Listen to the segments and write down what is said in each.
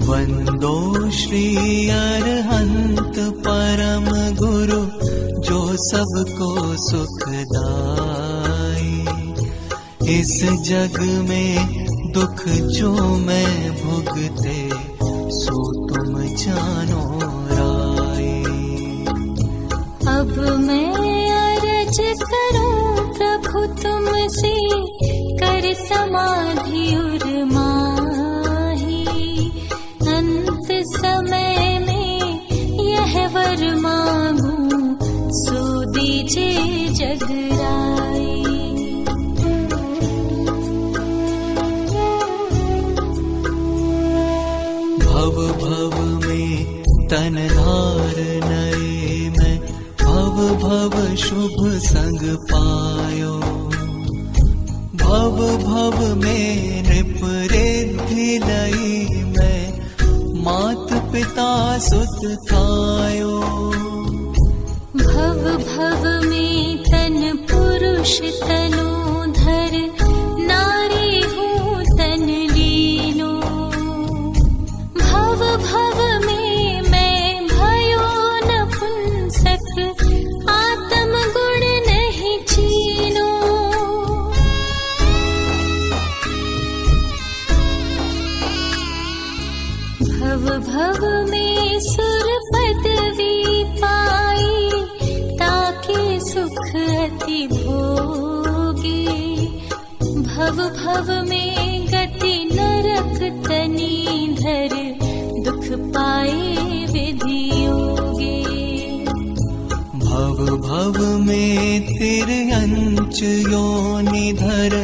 वंदो श्री अरहंत परम गुरु, जो सबको सुखदाई। इस जग में दुख जो मैं भुगते, सो तुम जानो राई। अब मैं अर्ज करूं प्रभु तुमसे, कर समाधि उर्माही। अंत समय में यह वर मांगूं, सो दीजिए जगराई। भव भव में तन धार नए मैं, भव भव शुभ संग पायो। भव भव में नृप रिद्धि लई मैं, मात पिता सुत थायो। भव भव में तन पुरुष तनोधर, नारी हूँ तन लीनो। भव भव में मैं भयो नपुंसक, आत्म गुण नहीं चीनो। भव भव में सुर पदवी पाई, ताके सुख अति भोगे। भव भव में गति नरक तनी धर, दुख पाए विधि योगे। भव भव में तिर्यंच योनि धर,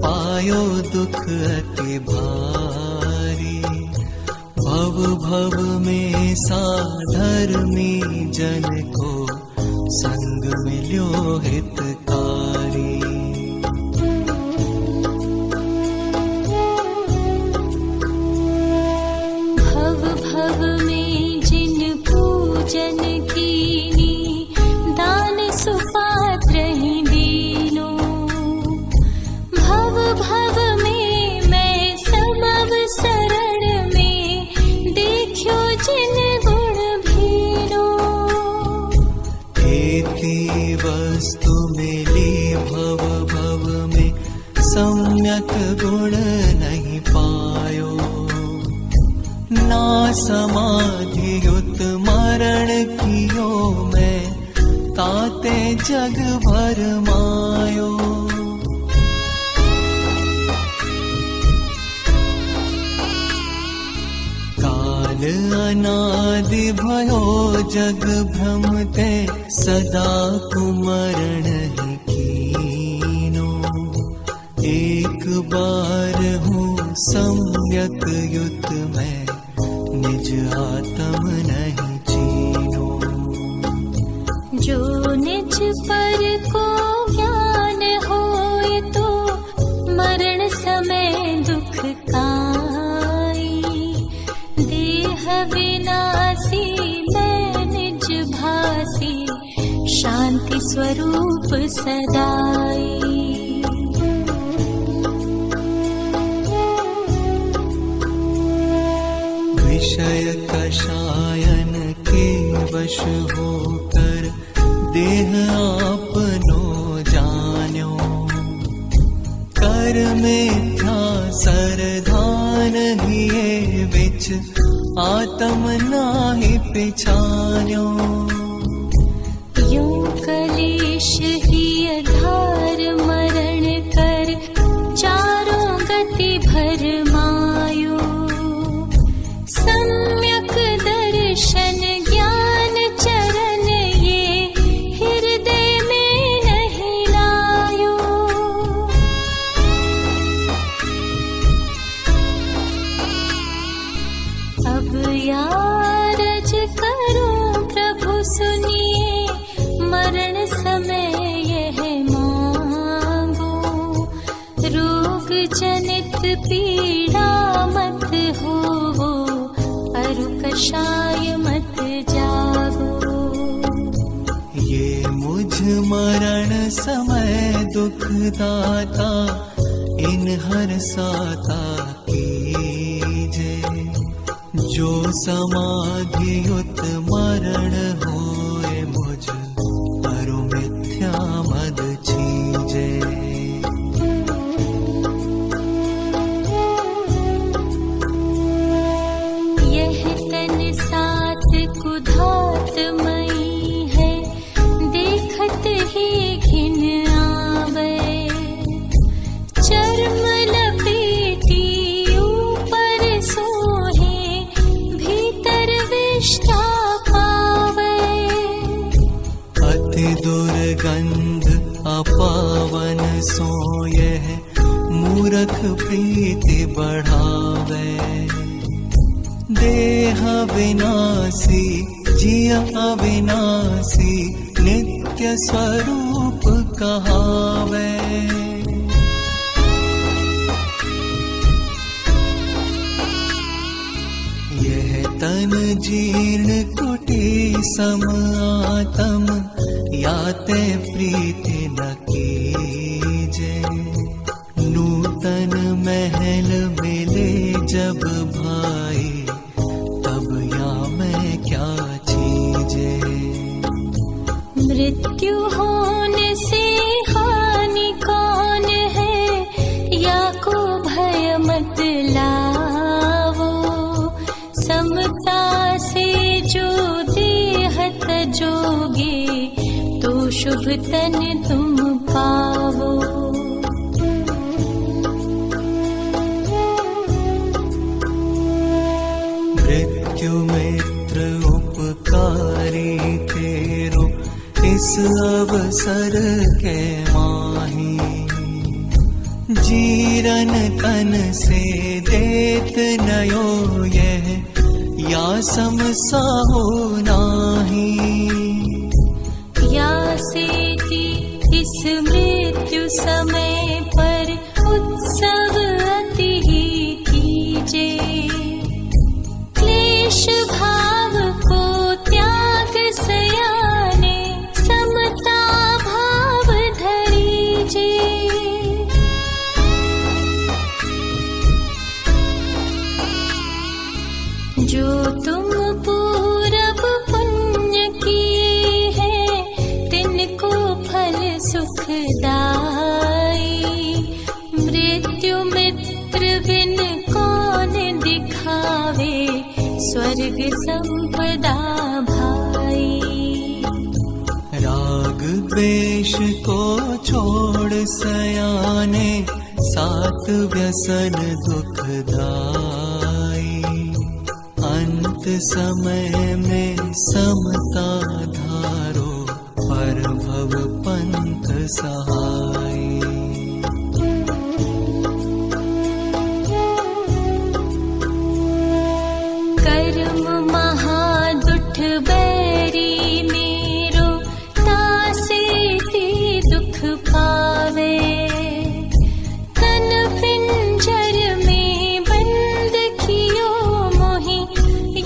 पायो दुख अति भारी। भव भव में साधर्मी जन को, संग मिल्यो हितकारी। भव भव में जिन पूजन कीनी, दान सुपात्र ही दीनो। भव भव में मैं समव शरण में, देखियो जिन गुण भीनो। एति वस्तु मिली भव भव में, सम्यक गुण नहीं पायो। ना समाधि युत मरण कियो मैं, ताते जग भर मायो। काल अनादि भयो जग भ्रमते, सदा कुमरण ही कीनो। एक बार हूँ सम्यक युत मैं, निज आत्म नहीं चीनो। जो निज पर को ज्ञान होए, तो मरण समय दुख काई। देह विनाशी मैं निज भासी, शांति स्वरूप सदाई। विषय कषायन के वश होकर, देह आपनो जान्यो। कर मिथ्या सरधान हिये विच, आत्म नाहि पिछान्यो। यूं कलेश ही आधार मरण कर, चारों गति भर मायो। सम्यक दर्शन ज्ञान चरण, ये हृदय में नहीं लायो। अब यारज करूं प्रभु सुनिए, मरण समय यह मांगो। रोग जनित पीड़ा मत हो, अरु कषाय मत जागो। ये मुझ मरण समय दुख दाता, इन हर साता कीजे। जो समाधियुत मरण होए मुझ परु मिथ्या मद छीजे। यह तन सात कुधात मई है, देखत ही घिन आवे। चर्म लपेटी ऊपर सोहे, भीतर विष्ठा पावे। अति दुर्गंध अपावन सो यह मूरख प्रीति बढ़ावे। देह विनाशी जिय अविनाशी, नित्य स्वरूप कहावे। यह तन जीर्ण कुटी सम आत्म, याते प्रीति न कीजे। नूतन महल मिले जब भाई, तब या मैं क्या चीजे। मृत्यु होने से हानि कौन है, या को भय मत लावो। समता से जो देह तजोगे, तो शुभ तन तुम पावो। मृत्यु मित्र उपकारी तेरो, इस अवसर के माही। जीरन तन से देत नयो यह, या समसाहो नाही। या सेति इस मृत्यु समय पर, उत्सव अति ही कीजे। क्लेश भाव को त्याग सयाने, समता भाव धरीजे। जो तुम पूरब पुण्य किए हैं, तिनको फल सुखदाई। मृत्यु मित्र बिन कौन दिखावे, स्वर्ग संपदा भाई। राग द्वेष को छोड़ सयाने, सात व्यसन दुखदाई। अंत समय में समता धारो, पर भव पंथ सहाय। कर्म महादुठ बैरी मेरो, तासे ती दुख पावे। तन पिंजर में बंद कियो मोहि,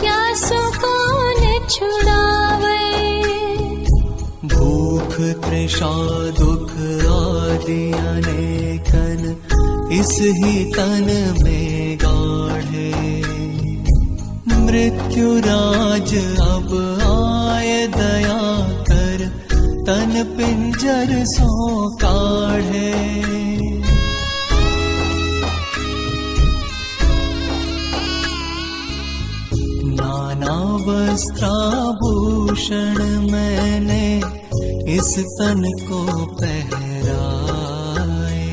या सो कौन छुड़ावे। भूख तृषा दुख आदि अनेकन, इस ही तन में गाढ़े। मृत्यु राज अब आय दया कर, तन पिंजर सो काढ़े। नाना वस्त्राभूषण मैंने इस तन को पहराए।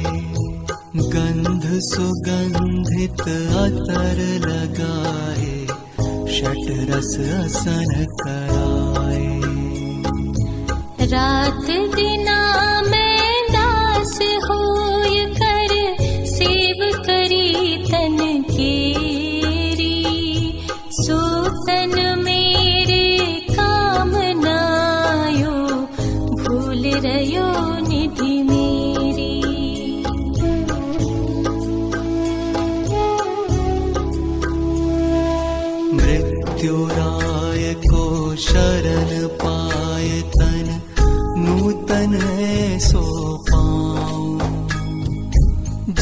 गंध सुगंधित अतर लगाए, षट रस असन कराए। रात दिना मैं दास होय कर, सेव करी तन केरी। सो तन मेरे काम नायो, भूल रयो निधि मेरी। मृत्युराय को शरण पाए, तन नूतन सो पाऊं।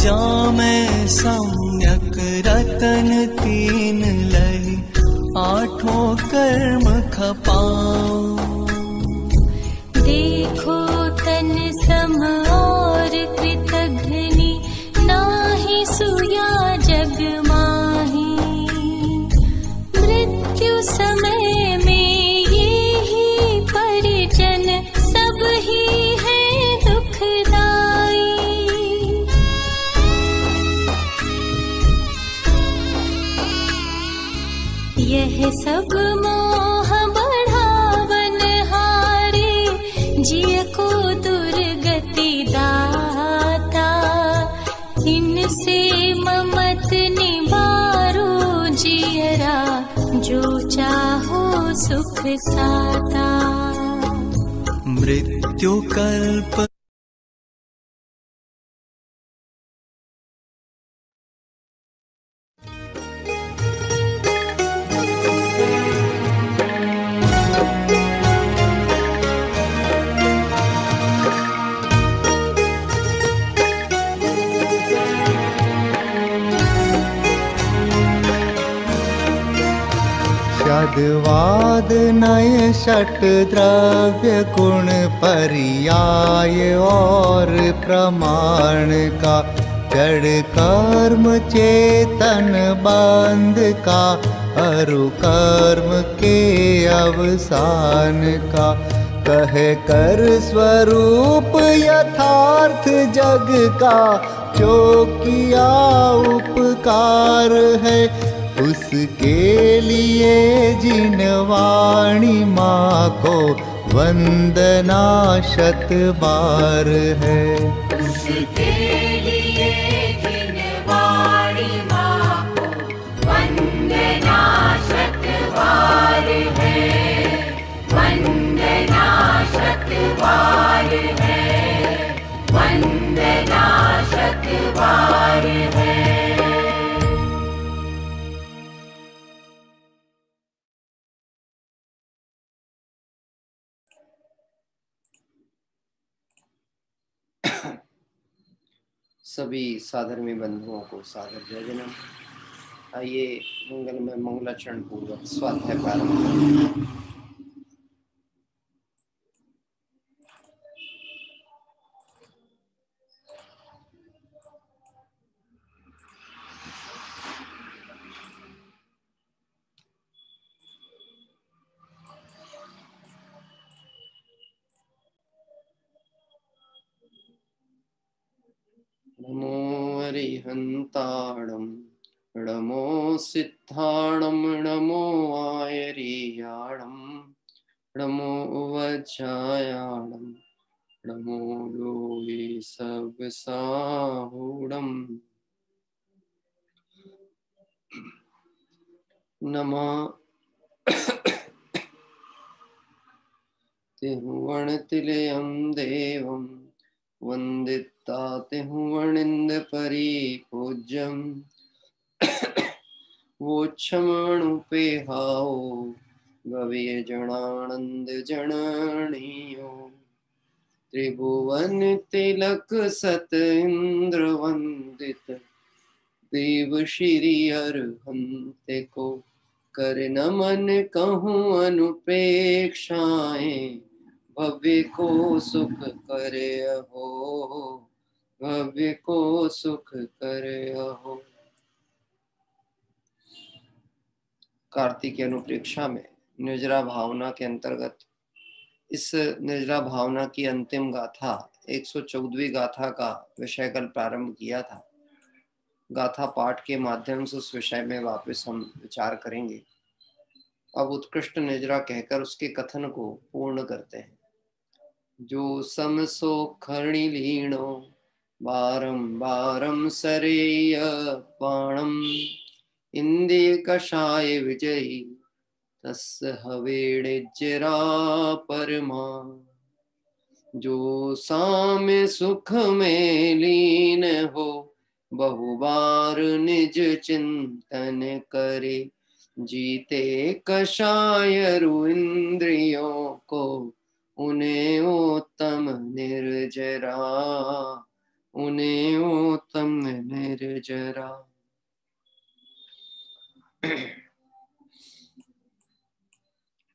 जामै सम्यक रतन तीन लही, आठों कर्म खपाऊं। देखो तन सम और कृतघ्नि, नाहि सुया जग माही। मृत्यु समय में ये ही परिजन, सब ही है दुखदाई। यह सब मोह बढ़ावन हारे, जिय को दुर्गति दाता। इनसे ममत निवारो जियरा, जो चाहो सुख साता। मृत्यु कल्प शब्दवाद नय षट द्रव्य गुण पर्याय और प्रमाण का। जड़ कर्म चेतन बंध का, अरु कर्म के अवसान का। कहे कर स्वरूप यथार्थ जग का, जो किया उपकार है उसके लिए जिन वाणी माँ को वंदना शत बार है। उसके लिए जिन वाणी माँ को वंदना शत बार है। वंदना शत बार है। वंदना शत बार है। सभी साधर्मी बंधुओं को सादर जय जन्म। आइए मंगल में मंगलाचरण पूर्वक स्वाध्याय प्रारंभ करें। नमो अरिहंताणं नमो सिद्धाणं नमो आयरियाणं नमो वज्रायाणं नमो लोये सब साहूणं नमः तिहुवणतिलयं देवं वंदिता तिहुवणिंद परिपूज्यं वोच्छमणुपेहाओ गवीय जनानंद जननीयो। त्रिभुवन तिलक सत इंद्र वंदित देव श्री अरहंत को। कर नमन कहूँ अनुपेक्षाएं भव्य को सुख करे अहो। भव्य को सुख करे अहो। कार्तिक की अनुप्रेक्षा में निर्जरा भावना के अंतर्गत इस निर्जरा भावना की अंतिम गाथा 114वीं गाथा का विषय कल प्रारंभ किया था। गाथा पाठ के माध्यम से उस विषय में वापस हम विचार करेंगे। अब उत्कृष्ट निर्जरा कहकर उसके कथन को पूर्ण करते हैं। जो समसो खरणी लीणो बारंबारम सरेय पाणम इंद्रिय कषाय विजयी तस् हवेणिज्जरा परमा। जो साम्य सुख में लीन हो बहुबार निज चिंतन करे। जीते कषाय रु इंद्रियों को उन्हें उत्तम निर्जरा। उन्हें उत्तम निर्जरा।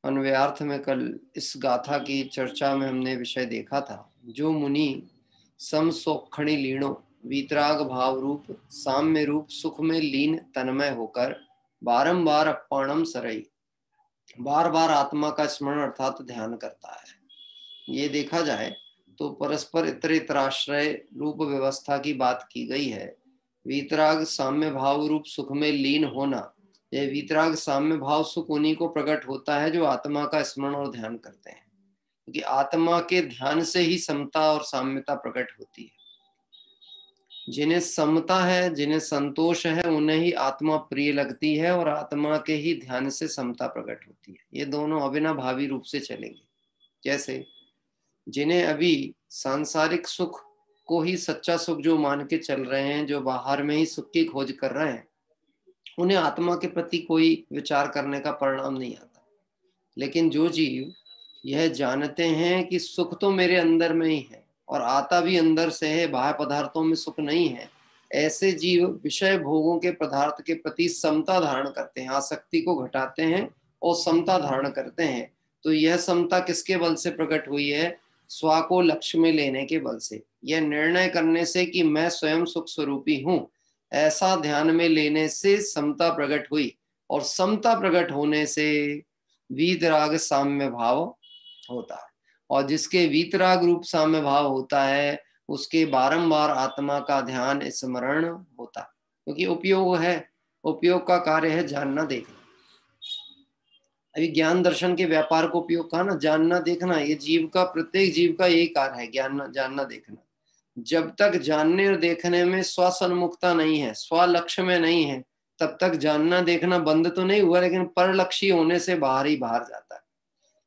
अन्वयार्थ में कल इस गाथा की चर्चा में हमने विषय देखा था, जो मुनि समसोखणी लीनो वीतराग भाव रूप साम्य रूप सुख में लीन तन्मय होकर बारंबार अप्पाणम सरई, बार बार आत्मा का स्मरण अर्थात ध्यान करता है। ये देखा जाए तो परस्पर इतराश्रय रूप व्यवस्था की बात की गई है। वीतराग साम्य भाव रूप सुख में लीन होना, यह वीतराग साम्य भाव सुख उन्हीं को प्रकट होता है जो आत्मा का स्मरण और ध्यान करते हैं, क्योंकि आत्मा के ध्यान से ही समता और साम्यता प्रकट होती है। जिन्हें समता है, जिन्हें संतोष है, उन्हें ही आत्मा प्रिय लगती है और आत्मा के ही ध्यान से समता प्रकट होती है। ये दोनों अविनाभावी रूप से चलेंगे। जैसे जिन्हें अभी सांसारिक सुख को ही सच्चा सुख जो मान के चल रहे हैं, जो बाहर में ही सुख की खोज कर रहे हैं, उन्हें आत्मा के प्रति कोई विचार करने का परिणाम नहीं आता। लेकिन जो जीव यह जानते हैं कि सुख तो मेरे अंदर में ही है और आता भी अंदर से है, बाह्य पदार्थों में सुख नहीं है, ऐसे जीव विषय भोगों के पदार्थ के प्रति समता धारण करते हैं, आसक्ति को घटाते हैं और समता धारण करते हैं। तो यह समता किसके बल से प्रकट हुई है? स्व को लक्ष्य में लेने के बल से। यह निर्णय करने से कि मैं स्वयं सुख स्वरूपी हूं, ऐसा ध्यान में लेने से समता प्रकट हुई, और समता प्रकट होने से वीतराग साम्य भाव होता है। और जिसके वीतराग रूप साम्य भाव होता है, उसके बारंबार आत्मा का ध्यान स्मरण होता है, क्योंकि उपयोग है, उपयोग का कार्य है जानना देखना। अभी ज्ञान दर्शन के व्यापार को उपयोग कहा ना, जानना देखना, ये जीव का, प्रत्येक जीव का यही कार्य है, ज्ञान जानना देखना। जब तक जानने और देखने में स्वसन्मुखता नहीं है, स्व लक्ष्य में नहीं है, तब तक जानना देखना बंद तो नहीं हुआ, लेकिन परलक्षी होने से बाहर ही बाहर जाता है।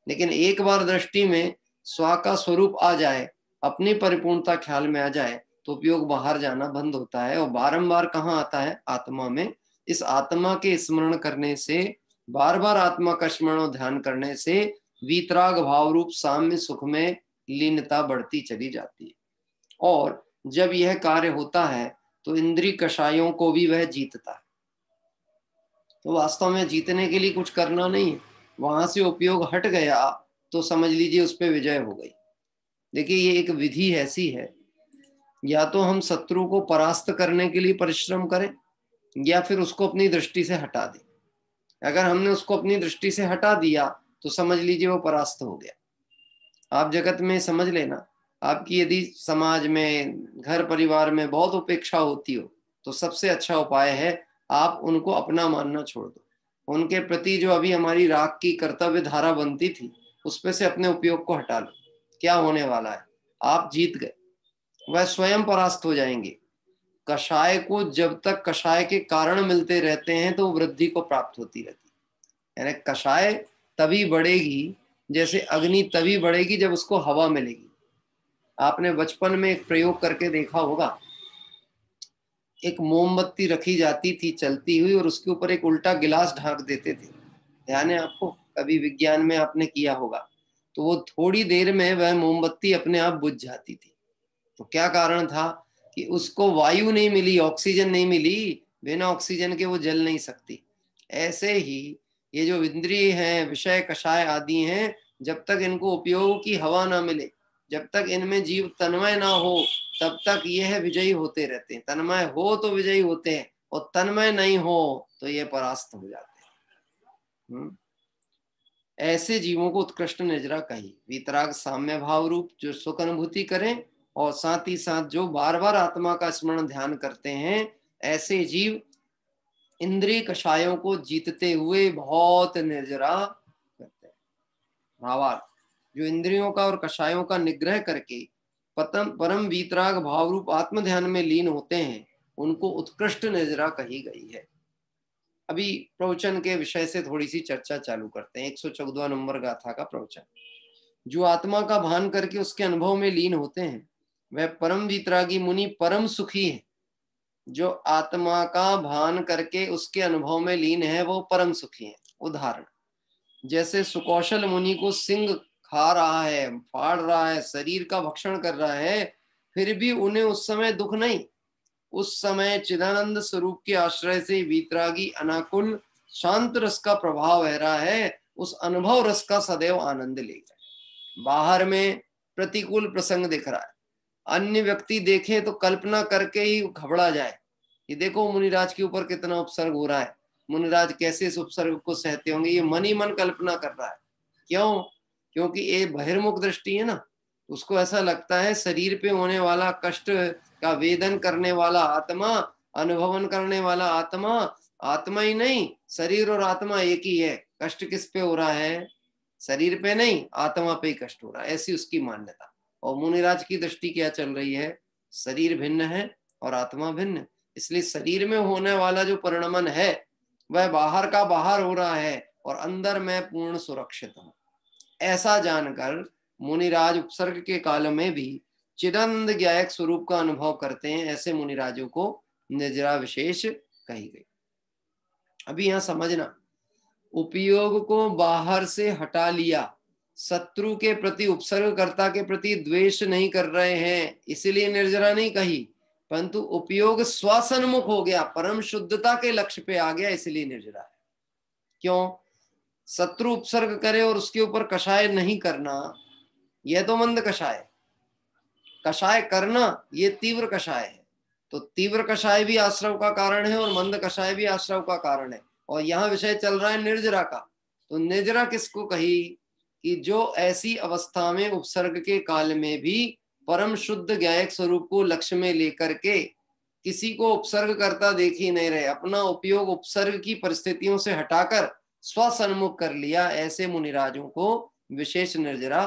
लेकिन एक बार दृष्टि में स्व का स्वरूप आ जाए, अपनी परिपूर्णता ख्याल में आ जाए, तो उपयोग बाहर जाना बंद होता है और बारंबार कहाँ आता है? आत्मा में। इस आत्मा के स्मरण करने से, बार बार आत्मा का स्मरण और ध्यान करने से वीतराग भाव रूप साम्य सुख में लीनता बढ़ती चली जाती है। और जब यह कार्य होता है तो इंद्रिय कषायों को भी वह जीतता है। तो वास्तव में जीतने के लिए कुछ करना नहीं है, वहां से उपयोग हट गया तो समझ लीजिए उस पर विजय हो गई। देखिए, ये एक विधि ऐसी है, या तो हम शत्रु को परास्त करने के लिए परिश्रम करें, या फिर उसको अपनी दृष्टि से हटा दें। अगर हमने उसको अपनी दृष्टि से हटा दिया तो समझ लीजिए वो परास्त हो गया। आप जगत में समझ लेना, आपकी यदि समाज में, घर परिवार में बहुत उपेक्षा होती हो, तो सबसे अच्छा उपाय है आप उनको अपना मानना छोड़ दो। उनके प्रति जो अभी हमारी राग की कर्तव्य धारा बनती थी, उस पे से अपने उपयोग को हटा लो। क्या होने वाला है? आप जीत गए, वह स्वयं परास्त हो जाएंगे। कषाय को जब तक कषाय के कारण मिलते रहते हैं तो वृद्धि को प्राप्त होती रहती है। यानी कषाय तभी बढ़ेगी, जैसे अग्नि तभी बढ़ेगी जब उसको हवा मिलेगी। आपने बचपन में एक प्रयोग करके देखा होगा, एक मोमबत्ती रखी जाती थी चलती हुई और उसके ऊपर एक उल्टा गिलास ढांक देते थे। ध्यान है आपको? कभी विज्ञान में आपने किया होगा। तो वो थोड़ी देर में वह मोमबत्ती अपने आप बुझ जाती थी। तो क्या कारण था? कि उसको वायु नहीं मिली, ऑक्सीजन नहीं मिली, बिना ऑक्सीजन के वो जल नहीं सकती। ऐसे ही ये जो इंद्रिय हैं, विषय कषाय आदि हैं, जब तक इनको उपयोग की हवा ना मिले, जब तक इनमें जीव तन्मय ना हो, तब तक यह विजयी होते रहते हैं। तन्मय हो तो विजयी होते हैं, और तन्मय नहीं हो तो ये परास्त हो जाते हैं। ऐसे जीवों को उत्कृष्ट निजरा कही। वीतराग साम्य भाव रूप जो सुख अनुभूति करें, और साथ ही साथ जो बार बार आत्मा का स्मरण ध्यान करते हैं, ऐसे जीव इंद्रिय कषायों को जीतते हुए बहुत निर्जरा करते हैं। भावार्थ, जो इंद्रियों का और कषायों का निग्रह करके परम वीतराग भाव रूप आत्म ध्यान में लीन होते हैं, उनको उत्कृष्ट निर्जरा कही गई है। अभी प्रवचन के विषय से थोड़ी सी चर्चा चालू करते हैं। 114वां नंबर गाथा का प्रवचन। जो आत्मा का भान करके उसके अनुभव में लीन होते हैं, वह परम वीतरागी मुनि परम सुखी है। जो आत्मा का भान करके उसके अनुभव में लीन है, वो परम सुखी है। उदाहरण, जैसे सुकौशल मुनि को सिंह खा रहा है, फाड़ रहा है, शरीर का भक्षण कर रहा है, फिर भी उन्हें उस समय दुख नहीं। उस समय चिदानंद स्वरूप के आश्रय से वीतरागी अनाकुल शांत रस का प्रभाव बह रहा है, उस अनुभव रस का सदैव आनंद लेगा। बाहर में प्रतिकूल प्रसंग दिख रहा है, अन्य व्यक्ति देखे तो कल्पना करके ही घबरा जाए कि देखो मुनिराज के ऊपर कितना उपसर्ग हो रहा है, मुनिराज कैसे इस उपसर्ग को सहते होंगे, ये मन ही मन कल्पना कर रहा है। क्यों? क्योंकि ये बहिर्मुख दृष्टि है ना, उसको ऐसा लगता है शरीर पे होने वाला कष्ट का वेदन करने वाला आत्मा, अनुभवन करने वाला आत्मा, आत्मा ही नहीं, शरीर और आत्मा एक ही है। कष्ट किस पे हो रहा है? शरीर पे नहीं, आत्मा पे ही कष्ट हो रहा है, ऐसी उसकी मान्यता। और मुनिराज की दृष्टि क्या चल रही है? शरीर भिन्न है और आत्मा भिन्न, इसलिए शरीर में होने वाला जो परिणमन है वह बाहर का बाहर हो रहा है और अंदर मैं पूर्ण सुरक्षित हूं। ऐसा जानकर मुनिराज उपसर्ग के काल में भी चिदंद ज्ञायक स्वरूप का अनुभव करते हैं। ऐसे मुनिराजों को निजरा विशेष कही गई। अभी यहां समझना, उपयोग को बाहर से हटा लिया, शत्रु के प्रति उपसर्गकर्ता के प्रति द्वेष नहीं कर रहे हैं इसलिए निर्जरा नहीं कही, परंतु उपयोग स्वसन्मुख हो गया, परम शुद्धता के लक्ष्य पे आ गया, इसलिए निर्जरा है। क्यों? शत्रु उपसर्ग करे और उसके ऊपर कषाय नहीं करना, यह तो मंद कषाय। कषाय करना ये तीव्र कषाय है। तो तीव्र कषाय भी आश्रव का कारण है और मंद कषाय भी आश्रव का कारण है। और यहाँ विषय चल रहा है निर्जरा का। तो निर्जरा किसको कही? कि जो ऐसी अवस्था में उपसर्ग के काल में भी परम शुद्ध ज्ञायक स्वरूप को लक्ष्य में लेकर के किसी को उपसर्ग करता देख ही नहीं रहे, अपना उपयोग उपसर्ग की परिस्थितियों से हटाकर स्वसन्मुख कर लिया, ऐसे मुनिराजों को विशेष निर्जरा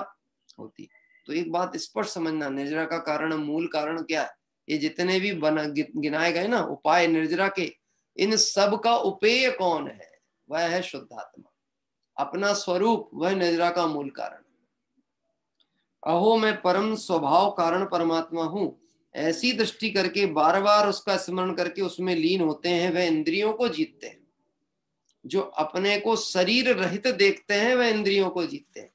होती। तो एक बात स्पष्ट समझना, निर्जरा का कारण, मूल कारण क्या है? ये जितने भी गिनाए गए ना उपाय निर्जरा के, इन सब का उपेय कौन है? वह है शुद्ध आत्मा, अपना स्वरूप, वह निर्जरा का मूल कारण। अहो मैं परम स्वभाव कारण परमात्मा हूं, ऐसी दृष्टि करके बार बार उसका स्मरण करके उसमें लीन होते हैं, वह इंद्रियों को जीतते हैं। जो अपने को शरीर रहित देखते हैं वह इंद्रियों को जीतते हैं,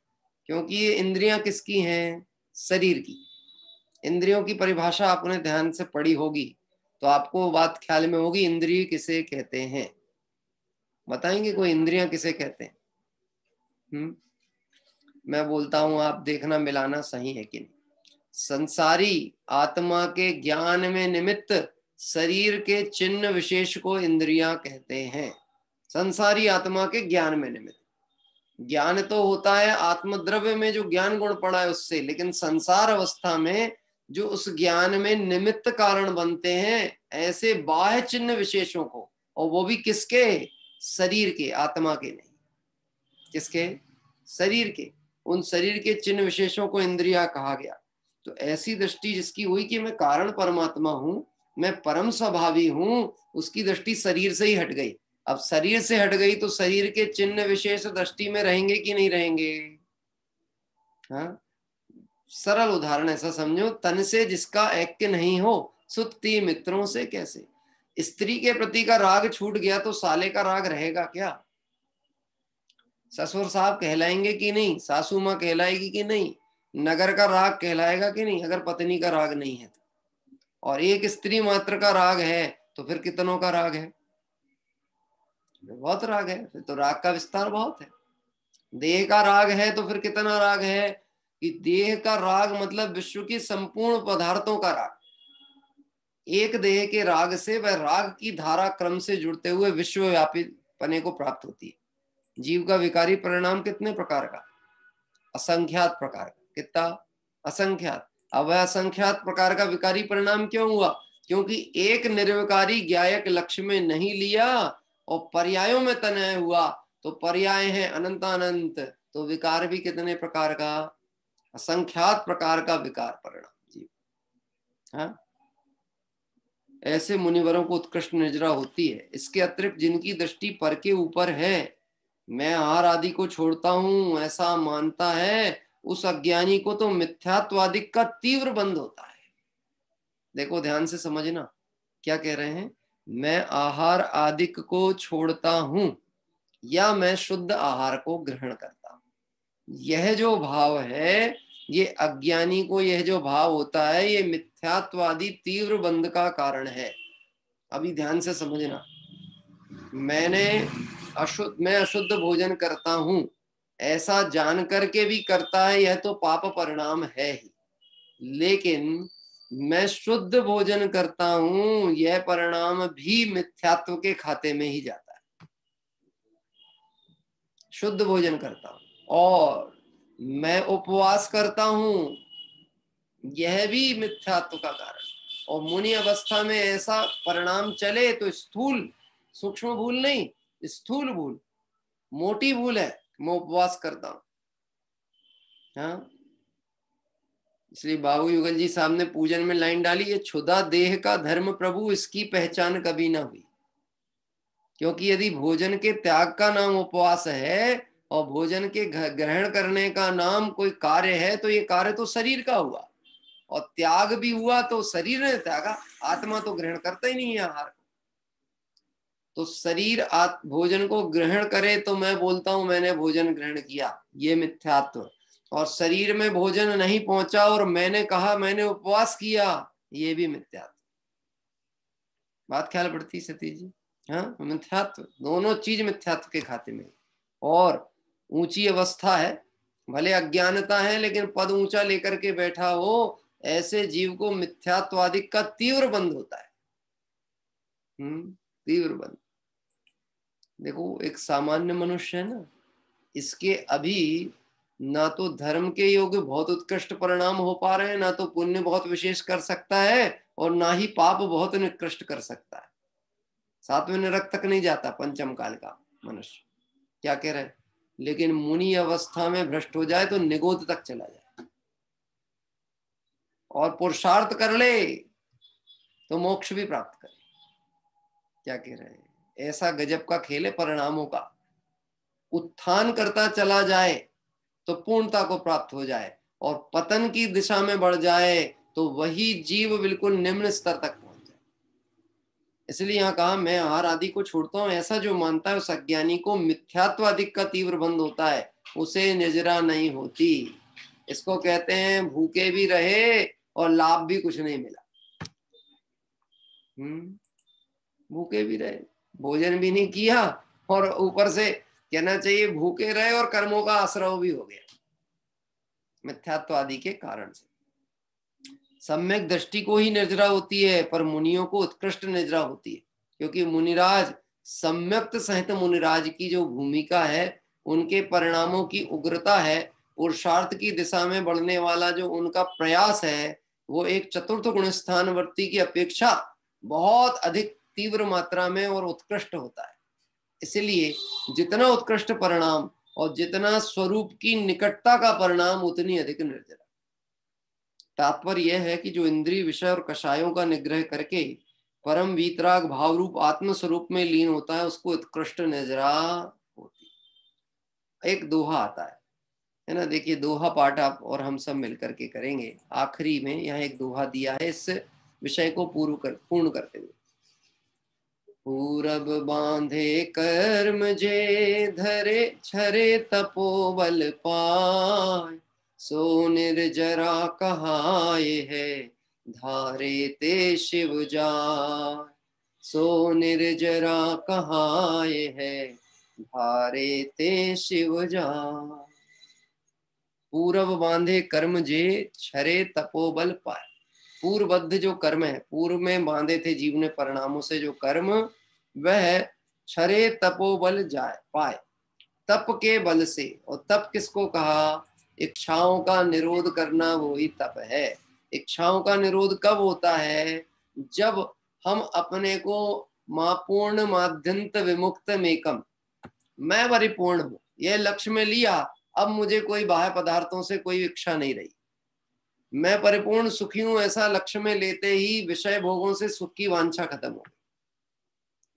क्योंकि ये इंद्रियां किसकी हैं? शरीर की। इंद्रियों की परिभाषा आपने ध्यान से पढ़ी होगी तो आपको बात ख्याल में होगी, इंद्रिय किसे कहते हैं? बताएंगे कोई इंद्रियां किसे कहते हैं? मैं बोलता हूं, आप देखना मिलाना सही है कि नहीं। संसारी आत्मा के ज्ञान में निमित्त शरीर के चिन्ह विशेष को इंद्रियां कहते हैं। संसारी आत्मा के ज्ञान में निमित्त, ज्ञान तो होता है आत्मद्रव्य में जो ज्ञान गुण पड़ा है उससे, लेकिन संसार अवस्था में जो उस ज्ञान में निमित्त कारण बनते हैं, ऐसे बाह्य चिन्ह विशेषों को, और वो भी किसके? शरीर के, आत्मा के नहीं। किसके? शरीर के। उन शरीर के चिन्ह विशेषों को इंद्रिया कहा गया। तो ऐसी दृष्टि जिसकी हुई कि मैं कारण परमात्मा हूं, मैं परम स्वभावी हूं, उसकी दृष्टि शरीर से ही हट गई। अब शरीर से हट गई तो शरीर के चिन्ह विशेष दृष्टि में रहेंगे कि नहीं रहेंगे? हाँ, सरल उदाहरण ऐसा समझो, तन से जिसका ऐक्य नहीं हो, सुत्ती मित्रों से कैसे? स्त्री के प्रति का राग छूट गया तो साले का राग रहेगा क्या? ससुर साहब कहलाएंगे कि नहीं? सासू माँ कहलाएगी कि नहीं? नगर का राग कहलाएगा कि नहीं अगर पत्नी का राग नहीं है तो? और एक स्त्री मात्र का राग है तो फिर कितनों का राग है? बहुत राग है, फिर तो राग का विस्तार बहुत है। देह का राग है तो फिर कितना राग है? कि देह का राग मतलब विश्व की संपूर्ण पदार्थों का राग। एक देह के राग से वह राग की धारा क्रम से जुड़ते हुए विश्वव्यापी पने को प्राप्त होती है। जीव का विकारी परिणाम कितने प्रकार का? असंख्यात प्रकार का। कितना? असंख्यात। अब वह असंख्यात प्रकार का विकारी परिणाम क्यों हुआ? क्योंकि एक निर्विकारी ज्ञायक लक्ष्य में नहीं लिया और पर्यायों में तनय हुआ। तो पर्याय है अनंतानंत, तो विकार भी कितने प्रकार का? असंख्यात प्रकार का विकार परिणाम। जी हाँ, ऐसे मुनिवरों को उत्कृष्ट निजरा होती है। इसके अतिरिक्त जिनकी दृष्टि पर के ऊपर है, मैं आहार आदि को छोड़ता हूं ऐसा मानता है, उस अज्ञानी को तो मिथ्यात्वादिक का तीव्र बंध होता है। देखो ध्यान से समझना, क्या कह रहे हैं? मैं आहार आदिक को छोड़ता हूं या मैं शुद्ध आहार को ग्रहण करता हूं, यह जो भाव है, ये अज्ञानी को यह जो भाव होता है, ये मिथ्यात्वादी तीव्र बंध का कारण है। अभी ध्यान से समझना, मैं अशुद्ध भोजन करता हूं ऐसा जान करके भी करता है, यह तो पाप परिणाम है ही। लेकिन मैं शुद्ध भोजन करता हूं, यह परिणाम भी मिथ्यात्व के खाते में ही जाता है। शुद्ध भोजन करता हूं और मैं उपवास करता हूं, यह भी मिथ्यात्व का कारण। और मुनि अवस्था में ऐसा परिणाम चले तो स्थूल, सूक्ष्म भूल नहीं, स्थूल भूल, मोटी भूल है, मैं उपवास करता हूं। हाँ, इसलिए बाबू युगल जी साहब ने पूजन में लाइन डाली, ये क्षुधा देह का धर्म प्रभु, इसकी पहचान कभी ना हुई। क्योंकि यदि भोजन के त्याग का नाम उपवास है और भोजन के ग्रहण करने का नाम कोई कार्य है, तो ये कार्य तो शरीर का हुआ, और त्याग भी हुआ तो शरीर ने त्यागा, आत्मा तो ग्रहण करता ही नहीं है आहार को। तो शरीर भोजन को ग्रहण करे तो मैं बोलता हूं मैंने भोजन ग्रहण किया, ये मिथ्यात्व। और शरीर में भोजन नहीं पहुंचा और मैंने कहा मैंने उपवास किया, ये भी मिथ्यात्व। बात ख्याल पड़ती सतीश जी? हाँ, मिथ्यात्व, दोनों चीज मिथ्यात्व के खाते में। और ऊंची अवस्था है, भले अज्ञानता है लेकिन पद ऊंचा लेकर के बैठा हो, ऐसे जीव को मिथ्यात्वादि का तीव्र बंध होता है। तीव्र बंध। देखो एक सामान्य मनुष्य है ना, इसके अभी ना तो धर्म के योग बहुत उत्कृष्ट परिणाम हो पा रहे हैं, ना तो पुण्य बहुत विशेष कर सकता है, और ना ही पाप बहुत निकृष्ट कर सकता है। 7वें नरक तक नहीं जाता पंचम काल का मनुष्य, क्या कह रहे हैं। लेकिन मुनि अवस्था में भ्रष्ट हो जाए तो निगोद तक चला जाए, और पुरुषार्थ कर ले तो मोक्ष भी प्राप्त करे। क्या कह रहे हैं, ऐसा गजब का खेल है परिणामों का। उत्थान करता चला जाए तो पूर्णता को प्राप्त हो जाए, और पतन की दिशा में बढ़ जाए तो वही जीव बिल्कुल निम्न स्तर तक पहुंच जाए। इसलिए यहाँ कहा मैं आहार आदि को छोड़ता हूं। ऐसा जो मानता है उस अज्ञानी को मिथ्यात्वादि का तीव्र बंध होता है, उसे निजरा नहीं होती। इसको कहते हैं भूखे भी रहे और लाभ भी कुछ नहीं मिला। भूखे भी रहे, भोजन भी नहीं किया, और ऊपर से कहना चाहिए भूखे रहे और कर्मों का आश्रय भी हो गया मिथ्यात्व आदि के कारण से। सम्यक दृष्टि को ही निजरा होती है, पर मुनियों को उत्कृष्ट निजरा होती है। क्योंकि मुनिराज, सम्यक्त सहित मुनिराज की जो भूमिका है, उनके परिणामों की उग्रता है, पुरुषार्थ की दिशा में बढ़ने वाला जो उनका प्रयास है, वो एक चतुर्थ गुण स्थानवर्ती की अपेक्षा बहुत अधिक तीव्र मात्रा में और उत्कृष्ट होता है। इसलिए जितना उत्कृष्ट परिणाम और जितना स्वरूप की निकटता का परिणाम, उतनी अधिक निर्जरा। तात्पर्य यह है कि जो इंद्रिय विषय और कषायों का निग्रह करके परम वीतराग भाव रूप आत्म स्वरूप में लीन होता है, उसको उत्कृष्ट निजरा होती है। एक दोहा आता है ना, देखिए दोहा पाठ आप और हम सब मिलकर के करेंगे। आखिरी में यहाँ एक दोहा दिया है इस विषय को पूर्ण करते हुए। पूरब बांधे कर्म जे धरे छरे तपोबल पाय, सो निर्जरा कहाए है धारे ते शिव जाय। सो निर्जरा कहाए है धारे ते शिव जाय। पूरब बांधे कर्म जे छरे तपोबल पाए। पूर्वबद्ध जो कर्म है, पूर्व में बांधे थे जीव ने परिणामों से जो कर्म, वह छरे तपोबल जाए पाए, तप के बल से। और तप किसको कहा? इच्छाओं का निरोध करना, वो ही तप है। इच्छाओं का निरोध कब होता है? जब हम अपने को पूर्ण माध्यंत विमुक्त मेकम, मैं परिपूर्ण हूं, यह लक्ष्य में लिया, अब मुझे कोई बाह्य पदार्थों से कोई इच्छा नहीं रही, मैं परिपूर्ण सुखी हूं, ऐसा लक्ष्य में लेते ही विषय भोगों से सुख की वांछा खत्म हो गई।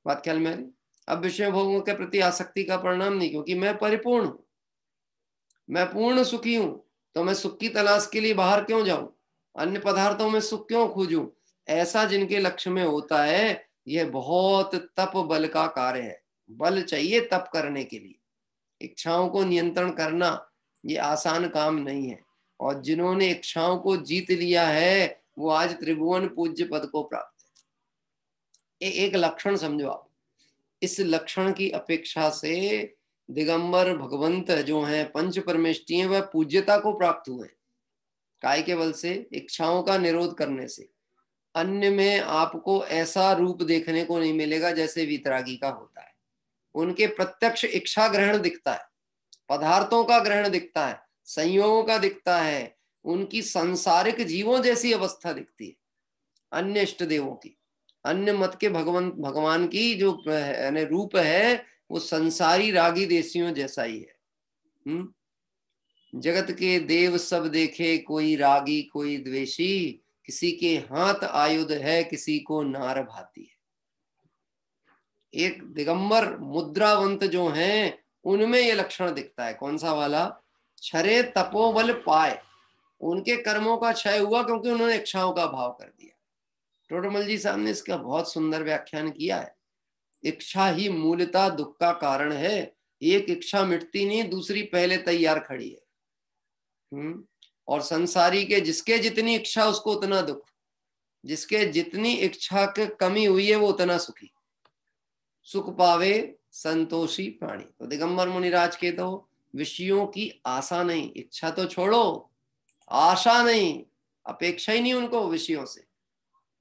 बात ख्याल में आ रही? अब विषय भोगों के प्रति आसक्ति का परिणाम नहीं, क्योंकि मैं परिपूर्ण हूं, मैं पूर्ण सुखी हूं, तो मैं सुख की तलाश के लिए बाहर क्यों जाऊं, अन्य पदार्थों में सुख क्यों खोजूं। ऐसा जिनके लक्ष्य में होता है, यह बहुत तप बल का कार्य है। बल चाहिए तप करने के लिए। इच्छाओं को नियंत्रण करना ये आसान काम नहीं है, और जिन्होंने इच्छाओं को जीत लिया है, वो आज त्रिभुवन पूज्य पद को प्राप्त है। एक लक्षण समझो आप, इस लक्षण की अपेक्षा से दिगंबर भगवंत जो हैं पंच परमेष्टि हैं, वह पूज्यता को प्राप्त हुए काय के बल से, इच्छाओं का निरोध करने से। अन्य में आपको ऐसा रूप देखने को नहीं मिलेगा जैसे वीतरागी का होता है। उनके प्रत्यक्ष इच्छा ग्रहण दिखता है, पदार्थों का ग्रहण दिखता है, संयोगों का दिखता है, उनकी सांसारिक जीवों जैसी अवस्था दिखती है। अन्य इष्ट देवों की, अन्य मत के भगवान की जो यानी रूप है वो संसारी रागी देसियों जैसा ही है। जगत के देव सब देखे, कोई रागी कोई द्वेषी, किसी के हाथ आयुध है, किसी को नार भाती है। एक दिगंबर मुद्रावंत जो हैं उनमें ये लक्षण दिखता है। कौन सा वाला? क्षरे तपोबल पाए, उनके कर्मों का क्षय हुआ क्योंकि उन्होंने इच्छाओं का भाव कर दिया। टोडरमल जी साहब ने इसका बहुत सुंदर व्याख्यान किया है। इच्छा ही मूलतः दुख का कारण है। एक इच्छा मिटती नहीं, दूसरी पहले तैयार खड़ी है। और संसारी के जिसके जितनी इच्छा उसको उतना दुख, जिसके जितनी इच्छा की कमी हुई है वो उतना सुखी। सुख पावे संतोषी प्राणी। तो दिगंबर मुनिराज के तो विषयों की आशा नहीं, इच्छा तो छोड़ो, आशा नहीं, अपेक्षा ही नहीं उनको विषयों से।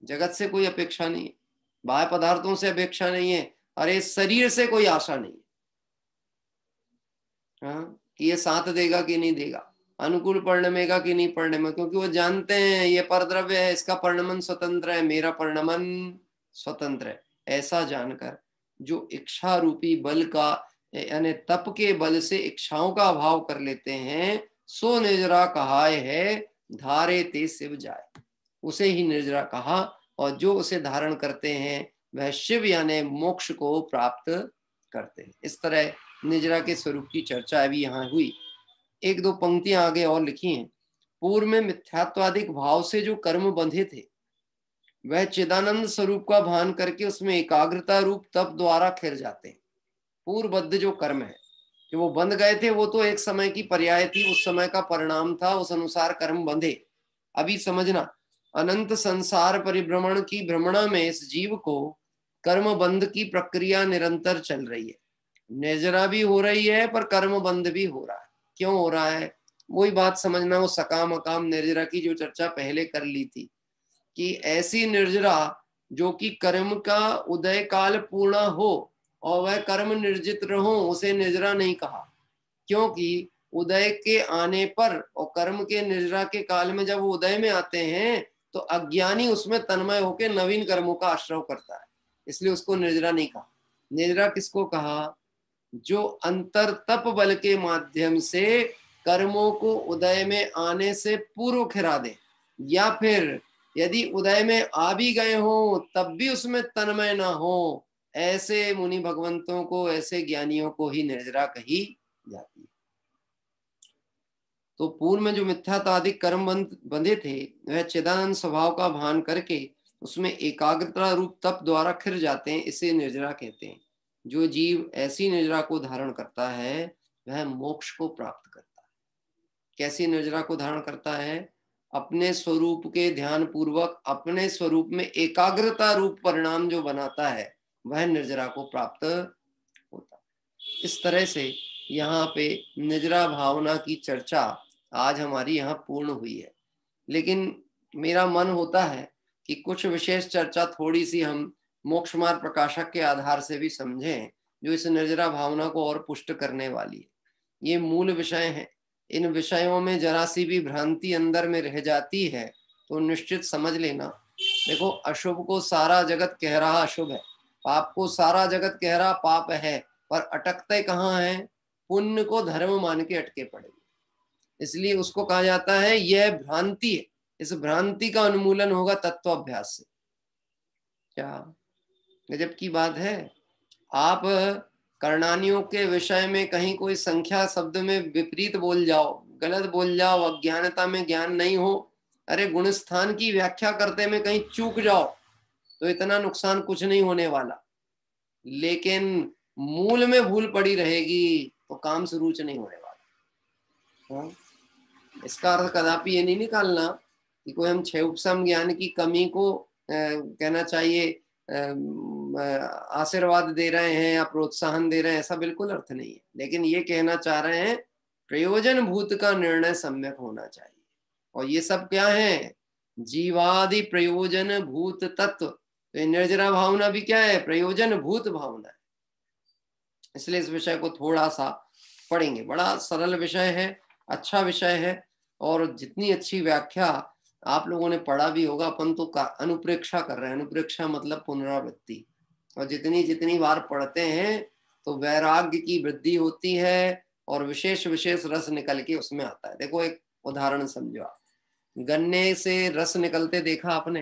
जगत से कोई अपेक्षा नहीं है, बाह्य पदार्थों से अपेक्षा नहीं है, अरे शरीर से कोई आशा नहीं है। कि ये साथ देगा कि नहीं देगा, अनुकूल परिणमेगा कि नहीं परिणमेगा, क्योंकि वो जानते हैं ये परद्रव्य है, इसका परिणमन स्वतंत्र है, मेरा परिणमन स्वतंत्र है। ऐसा जानकर जो इच्छा रूपी बल का यानी तप के बल से इच्छाओं का अभाव कर लेते हैं, सो निर्जरा कहाय है, धारे ते शिव जाए, उसे ही निर्जरा कहा। और जो उसे धारण करते हैं वह शिव यानी मोक्ष को प्राप्त करते हैं। इस तरह निर्जरा के स्वरूप की चर्चा अभी यहाँ हुई। एक दो पंक्तियां आगे और लिखी हैं। पूर्व में मिथ्यात्वादिक भाव से जो कर्म बंधे थे वह चिदानंद स्वरूप का भान करके उसमें एकाग्रता रूप तप द्वारा खिर जाते हैं। पूर्वबद्ध जो कर्म है कि वो बंध गए थे, वो तो एक समय की पर्याय थी, उस समय का परिणाम था, उस अनुसार कर्म बंधे। अभी समझना, अनंत संसार परिभ्रमण की भ्रमणा में इस जीव को कर्म बंध की प्रक्रिया निरंतर चल रही है। निर्जरा भी हो रही है पर कर्म बंध भी हो रहा है। क्यों हो रहा है? वही बात समझना, वो सकाम अकाम निर्जरा की जो चर्चा पहले कर ली थी कि ऐसी निर्जरा जो कि कर्म का उदय काल पूर्ण हो और वह कर्म निर्जित रहो, उसे निर्जरा नहीं कहा। क्योंकि उदय के आने पर और कर्म के निर्जरा के काल में जब वो उदय में आते हैं तो अज्ञानी उसमें तन्मय होकर नवीन कर्मों का आश्रय करता है, इसलिए उसको निर्जरा नहीं कहा। निर्जरा किसको कहा? जो अंतर तप बल के माध्यम से कर्मों को उदय में आने से पूर्व खिरा दे, या फिर यदि उदय में आ भी गए हो तब भी उसमें तन्मय ना हो, ऐसे मुनि भगवंतों को, ऐसे ज्ञानियों को ही निर्जरा कही जाती है। तो पूर्व में जो मिथ्यात्वादिक कर्म बंधे थे वह चिदानंद स्वभाव का भान करके उसमें एकाग्रता रूप तप द्वारा खिर जाते हैं, इसे निर्जरा कहते हैं। जो जीव ऐसी निर्जरा को धारण करता है वह मोक्ष को प्राप्त करता है। कैसी निर्जरा को धारण करता है? अपने स्वरूप के ध्यान पूर्वक अपने स्वरूप में एकाग्रता रूप परिणाम जो बनाता है वह निर्जरा को प्राप्त होता है। इस तरह से यहाँ पे निर्जरा भावना की चर्चा आज हमारी यहाँ पूर्ण हुई है। लेकिन मेरा मन होता है कि कुछ विशेष चर्चा थोड़ी सी हम मोक्ष मार्ग प्रकाशक के आधार से भी समझें, जो इस निर्जरा भावना को और पुष्ट करने वाली है। ये मूल विषय है, इन विषयों में जरा सी भी भ्रांति अंदर में रह जाती है तो निश्चित समझ लेना। देखो, अशुभ को सारा जगत कह रहा अशुभ है, पाप को सारा जगत कह रहा पाप है, पर अटकते कहाँ है? पुण्य को धर्म मान के अटके पड़े। इसलिए उसको कहा जाता है यह भ्रांति है। इस भ्रांति का उन्मूलन होगा तत्वाभ्यास से। क्या गजब की बात है। आप कर्णानियों के विषय में कहीं कोई संख्या शब्द में विपरीत बोल जाओ, गलत बोल जाओ, अज्ञानता में ज्ञान नहीं हो, अरे गुण स्थान की व्याख्या करते में कहीं चूक जाओ तो इतना नुकसान कुछ नहीं होने वाला। लेकिन मूल में भूल पड़ी रहेगी तो काम से रुच नहीं होने वाला। इसका अर्थ कदापि ये नहीं निकालना कि कोई हम क्षय उपशम ज्ञान की कमी को कहना चाहिए आशीर्वाद दे रहे हैं या प्रोत्साहन दे रहे हैं, ऐसा बिल्कुल अर्थ नहीं है। लेकिन ये कहना चाह रहे हैं प्रयोजन भूत का निर्णय सम्यक होना चाहिए। और ये सब क्या है? जीवादि प्रयोजन भूत तत्व। तो ये निर्जरा भावना भी क्या है? प्रयोजन भूत भावना है। इसलिए इस विषय को थोड़ा सा पढ़ेंगे। बड़ा सरल विषय है, अच्छा विषय है, और जितनी अच्छी व्याख्या आप लोगों ने पढ़ा भी होगा। अपन तो अनुप्रेक्षा कर रहे हैं। अनुप्रेक्षा मतलब पुनरावृत्ति। और जितनी जितनी बार पढ़ते हैं तो वैराग्य की वृद्धि होती है और विशेष विशेष रस निकल के उसमें आता है। देखो एक उदाहरण समझो आप। गन्ने से रस निकलते देखा आपने?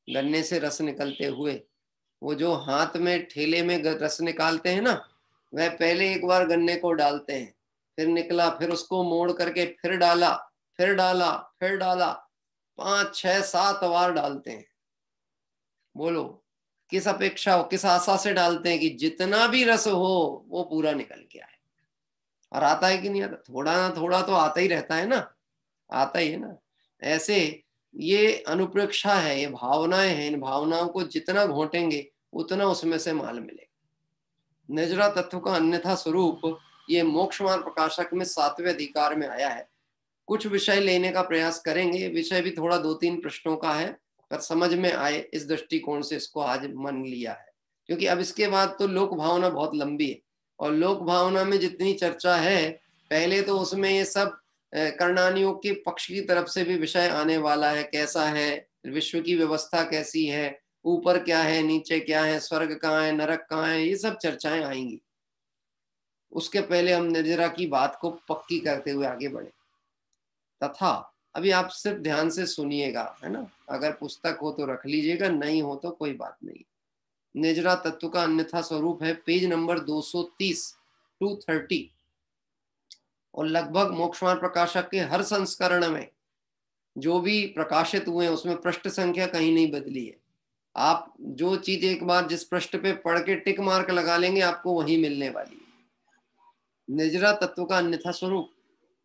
गन्ने से रस निकलते हुए वो जो हाथ में ठेले में रस निकालते हैं ना, वह पहले एक बार गन्ने को डालते हैं, फिर निकला, फिर उसको मोड़ करके फिर डाला, फिर डाला, फिर डाला, 5, 6, 7 बार डालते हैं। बोलो किस अपेक्षा, किस आशा से डालते हैं कि जितना भी रस हो वो पूरा निकल के आए। और आता है कि नहीं आता? थोड़ा ना थोड़ा तो आता ही रहता है ना, आता ही है ना। ऐसे ये अनुप्रेक्षा है, ये भावनाएं हैं। इन भावनाओं को जितना घोटेंगे उतना उसमें से माल मिलेगा। निजरा तत्व का अन्यथा स्वरूप ये मोक्ष मार्ग प्रकाशक में 7वें अधिकार में आया है। कुछ विषय लेने का प्रयास करेंगे। विषय भी थोड़ा 2-3 प्रश्नों का है, पर समझ में आए इस दृष्टिकोण से इसको आज मन लिया है। क्योंकि अब इसके बाद तो लोक भावना बहुत लंबी है, और लोक भावना में जितनी चर्चा है, पहले तो उसमें ये सब कर्णानियों के पक्ष की तरफ से भी विषय आने वाला है। कैसा है विश्व की व्यवस्था, कैसी है, ऊपर क्या है, नीचे क्या है, स्वर्ग कहाँ है, नरक कहाँ है, ये सब चर्चाएं आएंगी। उसके पहले हम निर्जरा की बात को पक्की करते हुए आगे बढ़े। तथा अभी आप सिर्फ ध्यान से सुनिएगा, है ना। अगर पुस्तक हो तो रख लीजिएगा, नहीं हो तो कोई बात नहीं। निर्जरा तत्व का अन्यथा स्वरूप है पेज नंबर 230 230। और लगभग मोक्षमार्ग प्रकाशक के हर संस्करण में जो भी प्रकाशित हुए उसमें पृष्ठ संख्या कहीं नहीं बदली है। आप जो चीज एक बार जिस पृष्ठ पे पढ़ के टिक मार्क लगा लेंगे, आपको वही मिलने वाली है। निर्जरा तत्व का अन्यथा स्वरूप।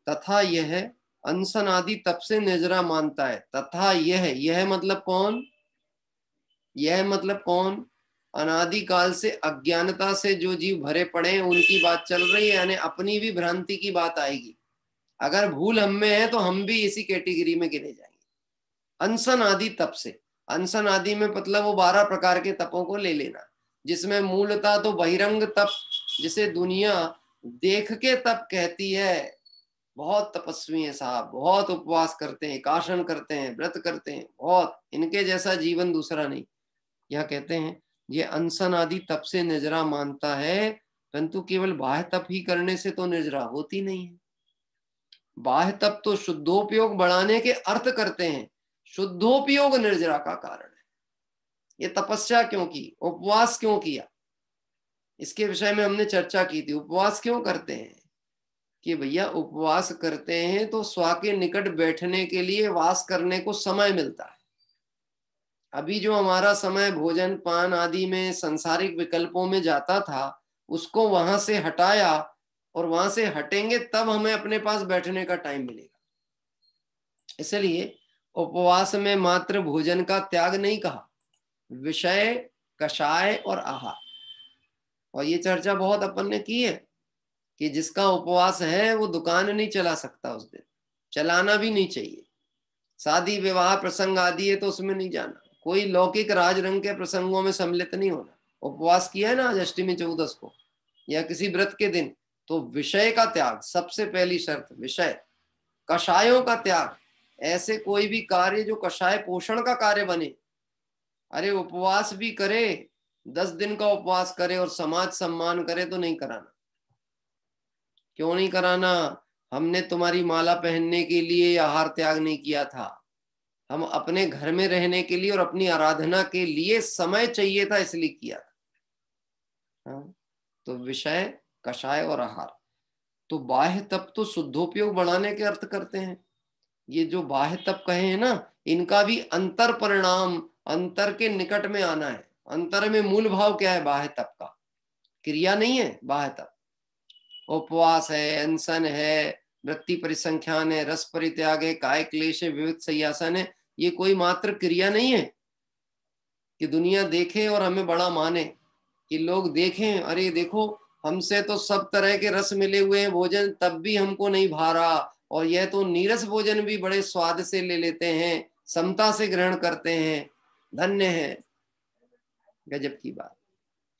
तथा यह अनशन आदि तब से निर्जरा मानता है। तथा यह मतलब कौन? यह मतलब कौन? अनादिकाल से अज्ञानता से जो जीव भरे पड़े हैं उनकी बात चल रही है। यानी अपनी भी भ्रांति की बात आएगी। अगर भूल हम में है तो हम भी इसी कैटेगरी में गिने जाएंगे। अनशन आदि तप से, अनशन आदि में मतलब वो 12 प्रकार के तपों को ले लेना, जिसमें मूलतः तो बहिरंग तप, जिसे दुनिया देख के तप कहती है। बहुत तपस्वी हैं साहब, बहुत उपवास करते हैं, काशन करते हैं, व्रत करते हैं, बहुत, इनके जैसा जीवन दूसरा नहीं। यह कहते हैं ये अनशन आदि तप से निर्जरा मानता है, परंतु केवल बाह्य तप ही करने से तो निर्जरा होती नहीं है। बाह्य तप तो शुद्धोपयोग बढ़ाने के अर्थ करते हैं, शुद्धोपयोग निर्जरा का कारण है। ये तपस्या क्यों की, उपवास क्यों किया, इसके विषय में हमने चर्चा की थी। उपवास क्यों करते हैं कि भैया उपवास करते हैं तो स्वा के निकट बैठने के लिए, वास करने को समय मिलता है। अभी जो हमारा समय भोजन पान आदि में सांसारिक विकल्पों में जाता था, उसको वहां से हटाया, और वहां से हटेंगे तब हमें अपने पास बैठने का टाइम मिलेगा। इसलिए उपवास में मात्र भोजन का त्याग नहीं कहा, विषय, कषाय और आहार। और ये चर्चा बहुत अपन ने की है कि जिसका उपवास है वो दुकान नहीं चला सकता, उस दिन चलाना भी नहीं चाहिए। शादी विवाह प्रसंग आदि है तो उसमें नहीं जाना, कोई लौकिक राजरंग के प्रसंगों में सम्मिलित नहीं होना। उपवास किया है ना आज अष्टमी चौदस को या किसी व्रत के दिन, तो विषय का त्याग सबसे पहली शर्त, विषय। कषायों का त्याग, ऐसे कोई भी कार्य जो कषाय पोषण का कार्य बने। अरे उपवास भी करे, 10 दिन का उपवास करे और समाज सम्मान करे तो नहीं कराना। क्यों नहीं कराना? हमने तुम्हारी माला पहनने के लिए आहार त्याग नहीं किया था, हम अपने घर में रहने के लिए और अपनी आराधना के लिए समय चाहिए था, इसलिए किया था। हाँ? तो विषय, कषाय और आहार। तो बाह्य तप तो शुद्धोपयोग बढ़ाने के अर्थ करते हैं। ये जो बाह्य तप कहे हैं ना, इनका भी अंतर परिणाम, अंतर के निकट में आना है। अंतर में मूल भाव क्या है? बाह्य तप का क्रिया नहीं है। बाह्य तप उपवास है, अनशन है, वृत्ति परिसंख्यान है, रस परित्याग है, काय क्लेश है, विविध संयासन है, ये कोई मात्र क्रिया नहीं है। कि दुनिया देखे और हमें बड़ा माने, कि लोग देखें अरे देखो हमसे तो सब तरह के रस मिले हुए हैं भोजन, तब भी हमको नहीं भा रहा, और यह तो नीरस भोजन भी बड़े स्वाद से ले लेते हैं, समता से ग्रहण करते हैं, धन्य है। गजब की बात।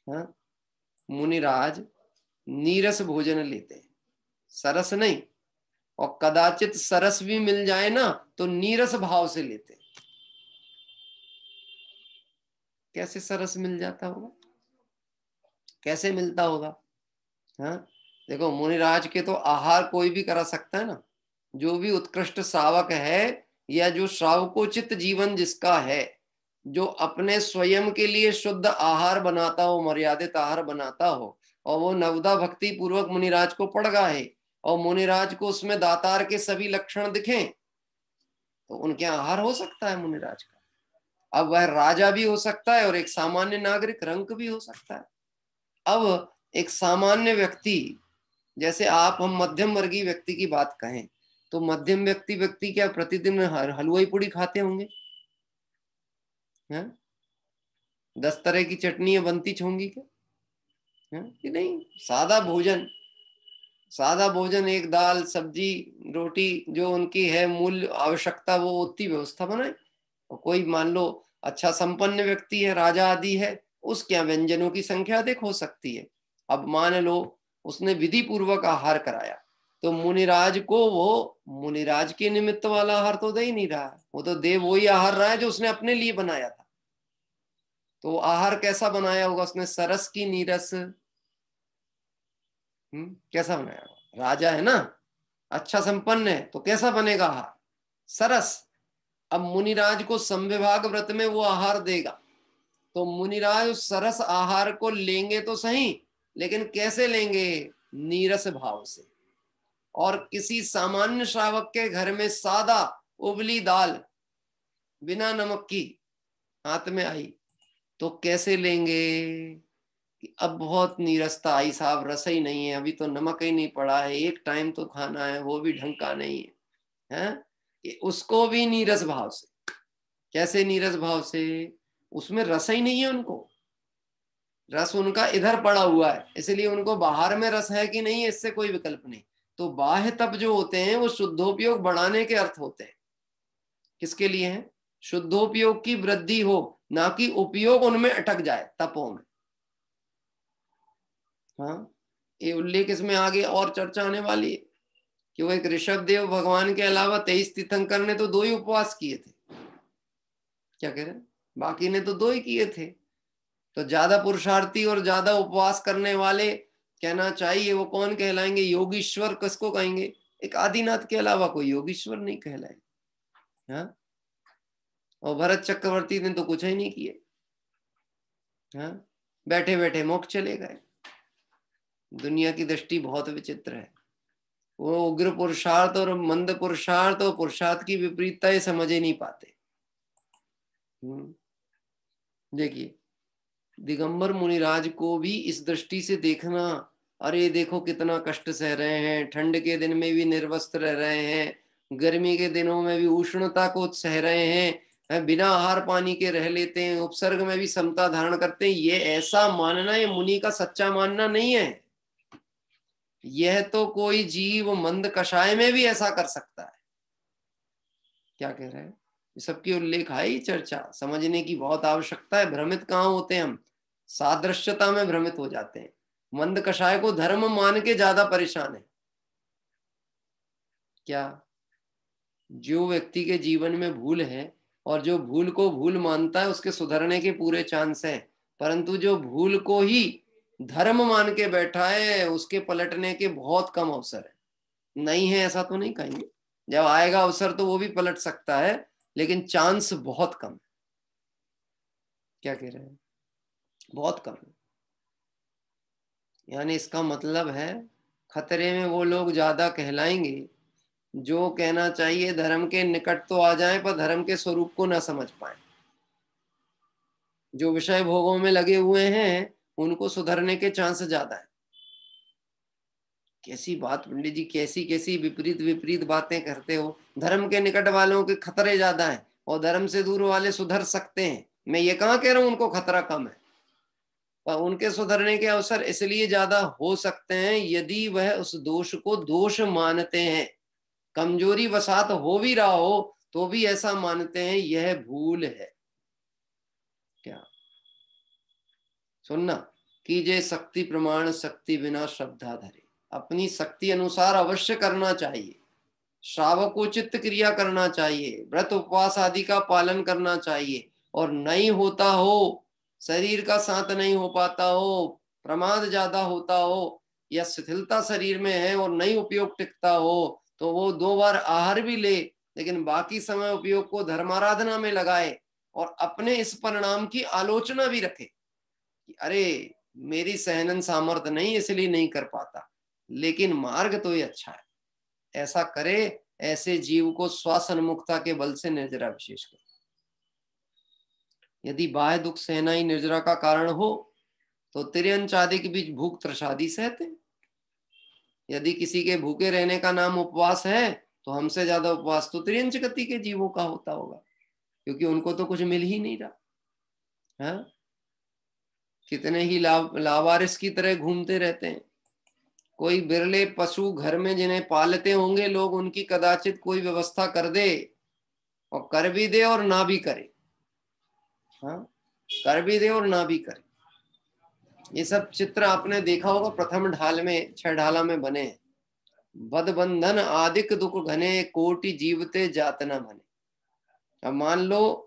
हाँ, मुनिराज नीरस भोजन लेते हैं, सरस नहीं, और कदाचित सरस भी मिल जाए ना तो नीरस भाव से लेते हैं। कैसे सरस मिल जाता होगा, कैसे मिलता होगा? हाँ, देखो मुनिराज के तो आहार कोई भी करा सकता है ना, जो भी उत्कृष्ट श्रावक है या जो श्रावकोचित जीवन जिसका है, जो अपने स्वयं के लिए शुद्ध आहार बनाता हो, मर्यादित आहार बनाता हो, और वो नवदा भक्ति पूर्वक मुनिराज को पड़ गया है, और मुनिराज को उसमें दातार के सभी लक्षण दिखें, तो उनके आहार हो सकता है मुनिराज का। अब वह राजा भी हो सकता है और एक सामान्य नागरिक रंक भी हो सकता है। अब एक सामान्य व्यक्ति, जैसे आप हम मध्यम वर्गीय व्यक्ति की बात कहें, तो मध्यम व्यक्ति क्या प्रतिदिन हलवाई पूड़ी खाते होंगे? हैं? 10 तरह की चटनियां बनती होंगी क्या? हैं? कि नहीं, सादा भोजन, एक दाल सब्जी रोटी जो उनकी है मूल आवश्यकता, वो उतनी व्यवस्था बनाए। और कोई मान लो अच्छा संपन्न व्यक्ति है, राजा आदि है, उसके यहाँ व्यंजनों की संख्या अधिक हो सकती है। अब मान लो उसने विधि पूर्वक आहार कराया, तो मुनिराज को वो मुनिराज के निमित्त वाला आहार तो दे ही नहीं रहा है, वो तो दे वही आहार रहा है जो उसने अपने लिए बनाया था। तो आहार कैसा बनाया होगा उसने? सरस की नीरस? कैसा बनाया होगा? राजा है ना, अच्छा संपन्न है, तो कैसा बनेगा आहार? सरस। अब मुनिराज को संविभाग व्रत में वो आहार देगा, तो मुनिराज उस सरस आहार को लेंगे तो सही, लेकिन कैसे लेंगे? नीरस भाव से। और किसी सामान्य श्रावक के घर में सादा उबली दाल बिना नमक की हाथ में आई, तो कैसे लेंगे? कि अब बहुत नीरसता आई साहब, रस ही नहीं है, अभी तो नमक ही नहीं पड़ा है, एक टाइम तो खाना है, वो भी ढंग का नहीं है, हैं? कि उसको भी नीरस भाव से। कैसे नीरस भाव से? उसमें रस ही नहीं है, उनको रस उनका इधर पड़ा हुआ है, इसलिए उनको बाहर में रस है कि नहीं है इससे कोई विकल्प नहीं। तो बाह्य तप जो होते हैं वो शुद्धोपयोग बढ़ाने के अर्थ होते हैं। किसके लिए है? शुद्धोपयोग की वृद्धि हो, ना कि उपयोग उनमें अटक जाए तपों में। हाँ, ये उल्लेख इसमें आगे और चर्चा आने वाली है कि वो एक ऋषभ देव भगवान के अलावा 23 तीर्थंकर ने तो 2 ही उपवास किए थे। क्या कह रहे हैं? बाकी ने तो 2 ही किए थे। तो ज्यादा पुरुषार्थी और ज्यादा उपवास करने वाले कहना चाहिए वो कौन कहलाएंगे? योगीश्वर किसको कहेंगे? एक आदिनाथ के अलावा कोई योगीश्वर नहीं कहलाए। हाँ, और भरत चक्रवर्ती ने तो कुछ ही नहीं किए। हाँ, बैठे बैठे मोक्ष चले गए। दुनिया की दृष्टि बहुत विचित्र है। वो उग्र पुरुषार्थ और मंद पुरुषार्थ और पुरुषार्थ की विपरीतता ये समझ ही नहीं पाते। देखिए, दिगंबर मुनिराज को भी इस दृष्टि से देखना, अरे देखो कितना कष्ट सह रहे हैं, ठंड के दिन में भी निर्वस्त्र रह रहे हैं, गर्मी के दिनों में भी उष्णता को सह रहे हैं, बिना आहार पानी के रह लेते हैं, उपसर्ग में भी समता धारण करते हैं। ये ऐसा मानना ये मुनि का सच्चा मानना नहीं है। यह तो कोई जीव मंद कषाय में भी ऐसा कर सकता है। क्या कह रहे हैं? सबकी उल्लेख है, चर्चा समझने की बहुत आवश्यकता है। भ्रमित कहाँ होते हैं हम? सादृश्यता में भ्रमित हो जाते हैं। मंद कषाय को धर्म मान के ज्यादा परेशान है। क्या? जो व्यक्ति के जीवन में भूल है और जो भूल को भूल मानता है उसके सुधरने के पूरे चांस है, परंतु जो भूल को ही धर्म मान के बैठा है उसके पलटने के बहुत कम अवसर है। नहीं है ऐसा तो नहीं कहेंगे, जब आएगा अवसर तो वो भी पलट सकता है, लेकिन चांस बहुत कम है। क्या कह रहे हैं? बहुत कम है। यानी इसका मतलब है खतरे में वो लोग ज्यादा कहलाएंगे जो कहना चाहिए धर्म के निकट तो आ जाएं पर धर्म के स्वरूप को ना समझ पाए। जो विषय भोगों में लगे हुए हैं उनको सुधरने के चांस ज्यादा है। कैसी बात पंडित जी, कैसी कैसी विपरीत विपरीत बातें करते हो। धर्म के निकट वालों के खतरे ज्यादा हैं और धर्म से दूर वाले सुधर सकते हैं। मैं ये कहाँ कह रहा हूं उनको खतरा कम है, पर उनके सुधरने के अवसर इसलिए ज्यादा हो सकते हैं यदि वह उस दोष को दोष मानते हैं। कमजोरी वसात हो भी रहा हो तो भी ऐसा मानते हैं यह भूल है। क्या सुनना, कीजिए शक्ति प्रमाण शक्ति बिना श्रद्धा धरे। अपनी शक्ति अनुसार अवश्य करना चाहिए, श्रावकोचित क्रिया करना चाहिए, व्रत उपवास आदि का पालन करना चाहिए। और नहीं होता हो, शरीर का साथ नहीं हो पाता हो, प्रमाद ज्यादा होता हो, या शिथिलता शरीर में है और नहीं उपयोग टिकता हो, तो वो 2 बार आहार भी ले, लेकिन बाकी समय उपयोग को धर्माराधना में लगाए और अपने इस परिणाम की आलोचना भी रखे कि अरे मेरी सहनन सामर्थ्य नहीं इसलिए नहीं कर पाता, लेकिन मार्ग तो ये अच्छा है। ऐसा करे, ऐसे जीव को स्वासन्मुखता के बल से निर्जरा विशेष कर। यदि बाह्य दुख सहना ही निर्जरा का कारण हो तो तिर्यंच आदि के बीच भूख त्रसादी सहते। यदि किसी के भूखे रहने का नाम उपवास है तो हमसे ज्यादा उपवास तो तिर्यंच गति के जीवों का होता होगा, क्योंकि उनको तो कुछ मिल ही नहीं रहा है। कितने ही लावारिस की तरह घूमते रहते हैं। कोई बिरले पशु घर में जिन्हें पालते होंगे लोग, उनकी कदाचित कोई व्यवस्था कर दे, और कर भी दे और ना भी करे। हाँ, कर भी दे और ना भी करे। ये सब चित्र आपने देखा होगा प्रथम ढाल में, 6 ढाला में बने हैं। बद बंधन आदिक दुख घने, कोटि जीवते जात न बने। अब मान लो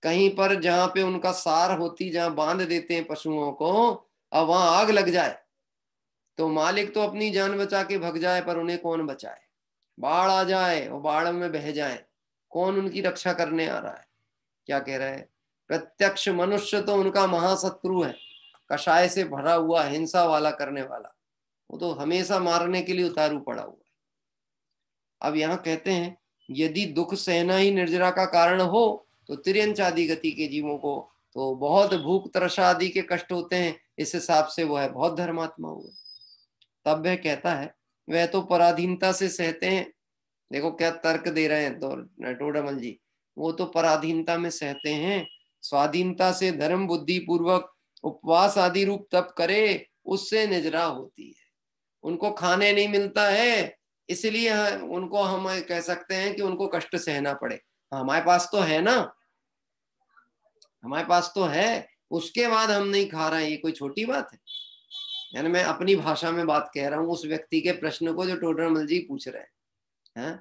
कहीं पर जहां पे उनका सार होती, जहां बांध देते हैं पशुओं को, अब वहां आग लग जाए तो मालिक तो अपनी जान बचा के भग जाए, पर उन्हें कौन बचाए। बाढ़ आ जाए और बाढ़ में बह जाए, कौन उनकी रक्षा करने आ रहा है। क्या कह रहा है, प्रत्यक्ष मनुष्य तो उनका महाशत्रु है, कषाय से भरा हुआ, हिंसा वाला करने वाला, वो तो हमेशा मारने के लिए उतारू पड़ा हुआ है। अब यहाँ कहते हैं यदि दुख सहना ही निर्जरा का कारण हो तो तिर्यंच आदि गति के जीवों को तो बहुत भूख तरसा आदि के कष्ट होते हैं, इस हिसाब से वो है बहुत धर्मात्मा हुए। तब वह कहता है वह तो पराधीनता से सहते हैं। देखो क्या तर्क दे रहे हैं तो टोडामल जी, वो तो पराधीनता में सहते हैं, स्वाधीनता से धर्म बुद्धि पूर्वक उपवास आदि रूप तप करे, उससे निजरा होती है। उनको खाने नहीं मिलता है इसलिए उनको हम कह सकते हैं कि उनको कष्ट सहना पड़े। हमारे पास तो है ना, हमारे पास तो है, उसके बाद हम नहीं खा रहे हैं, ये कोई छोटी बात है। यानी मैं अपनी भाषा में बात कह रहा हूं उस व्यक्ति के प्रश्न को जो टोडरमल जी पूछ रहे हैं।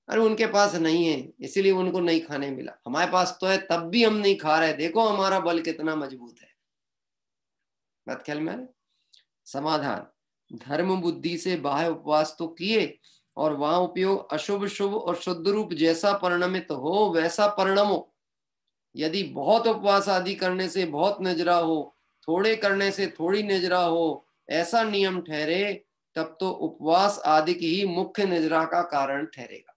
अरे उनके पास नहीं है इसीलिए उनको नहीं खाने मिला, हमारे पास तो है तब भी हम नहीं खा रहे, देखो हमारा बल कितना मजबूत है। बात ख्याल में। समाधान, धर्म बुद्धि से बाह्य उपवास तो किए और वहां उपयोग अशुभ शुभ और शुद्ध रूप जैसा परिणमित हो वैसा परिणमो। यदि बहुत उपवास आदि करने से बहुत निजरा हो, थोड़े करने से थोड़ी निजरा हो, ऐसा नियम ठहरे, तब तो उपवास आदि की ही मुख्य निजरा का कारण ठहरेगा।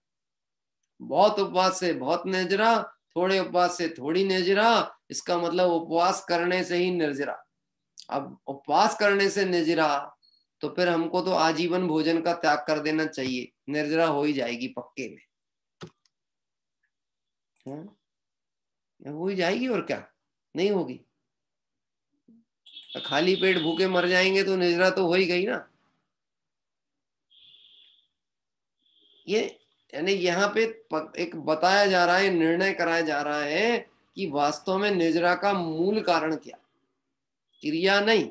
बहुत उपवास से बहुत निजरा, थोड़े उपवास से थोड़ी निजरा, इसका मतलब उपवास करने से ही निर्जरा। अब उपवास करने से निर्जरा तो फिर हमको तो आजीवन भोजन का त्याग कर देना चाहिए, निर्जरा हो ही जाएगी पक्के में। हो ही जाएगी और क्या नहीं होगी। खाली पेट भूखे मर जाएंगे तो निर्जरा तो हो ही गई ना। ये यानी यहाँ पे एक बताया जा रहा है, निर्णय कराया जा रहा है कि वास्तव में निर्जरा का मूल कारण क्या, क्रिया नहीं,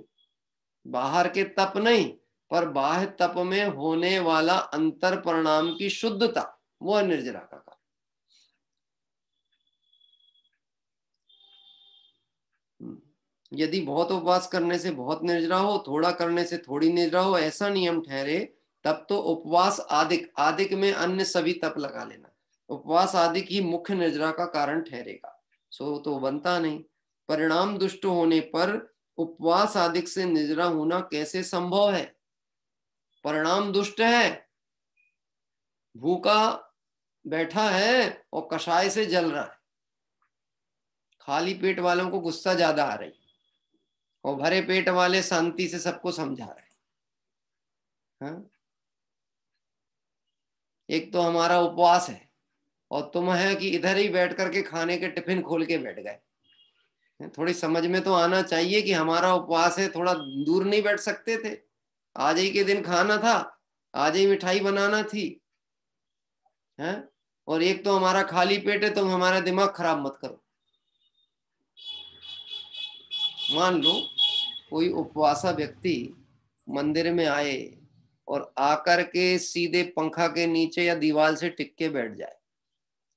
बाहर के तप नहीं, पर बाह्य तप में होने वाला अंतर परिणाम की शुद्धता, वो है निर्जरा का कारण। यदि बहुत उपवास करने से बहुत निर्जरा हो, थोड़ा करने से थोड़ी निर्जरा हो, ऐसा नियम ठहरे, तब तो उपवास आदिक, आदिक में अन्य सभी तप लगा लेना, उपवास आदिक ही मुख्य निर्जरा का कारण ठहरेगा। सो तो बनता नहीं। परिणाम दुष्ट होने पर उपवास आदिक से निर्जरा होना कैसे संभव है। परिणाम दुष्ट है, भूखा बैठा है और कषाय से जल रहा है, खाली पेट वालों को गुस्सा ज्यादा आ रही और भरे पेट वाले शांति से सबको समझा रहे हैं। हाँ? एक तो हमारा उपवास है और तुम है कि इधर ही बैठ करके खाने के टिफिन खोल के बैठ गए, थोड़ी समझ में तो आना चाहिए कि हमारा उपवास है, थोड़ा दूर नहीं बैठ सकते थे? आज ही के दिन खाना था, आज ही मिठाई बनाना थी, हैं? और एक तो हमारा खाली पेट है, तुम हमारा दिमाग खराब मत करो। मान लो कोई उपवासा व्यक्ति मंदिर में आए और आकर के सीधे पंखा के नीचे या दीवार से टिक के बैठ जाए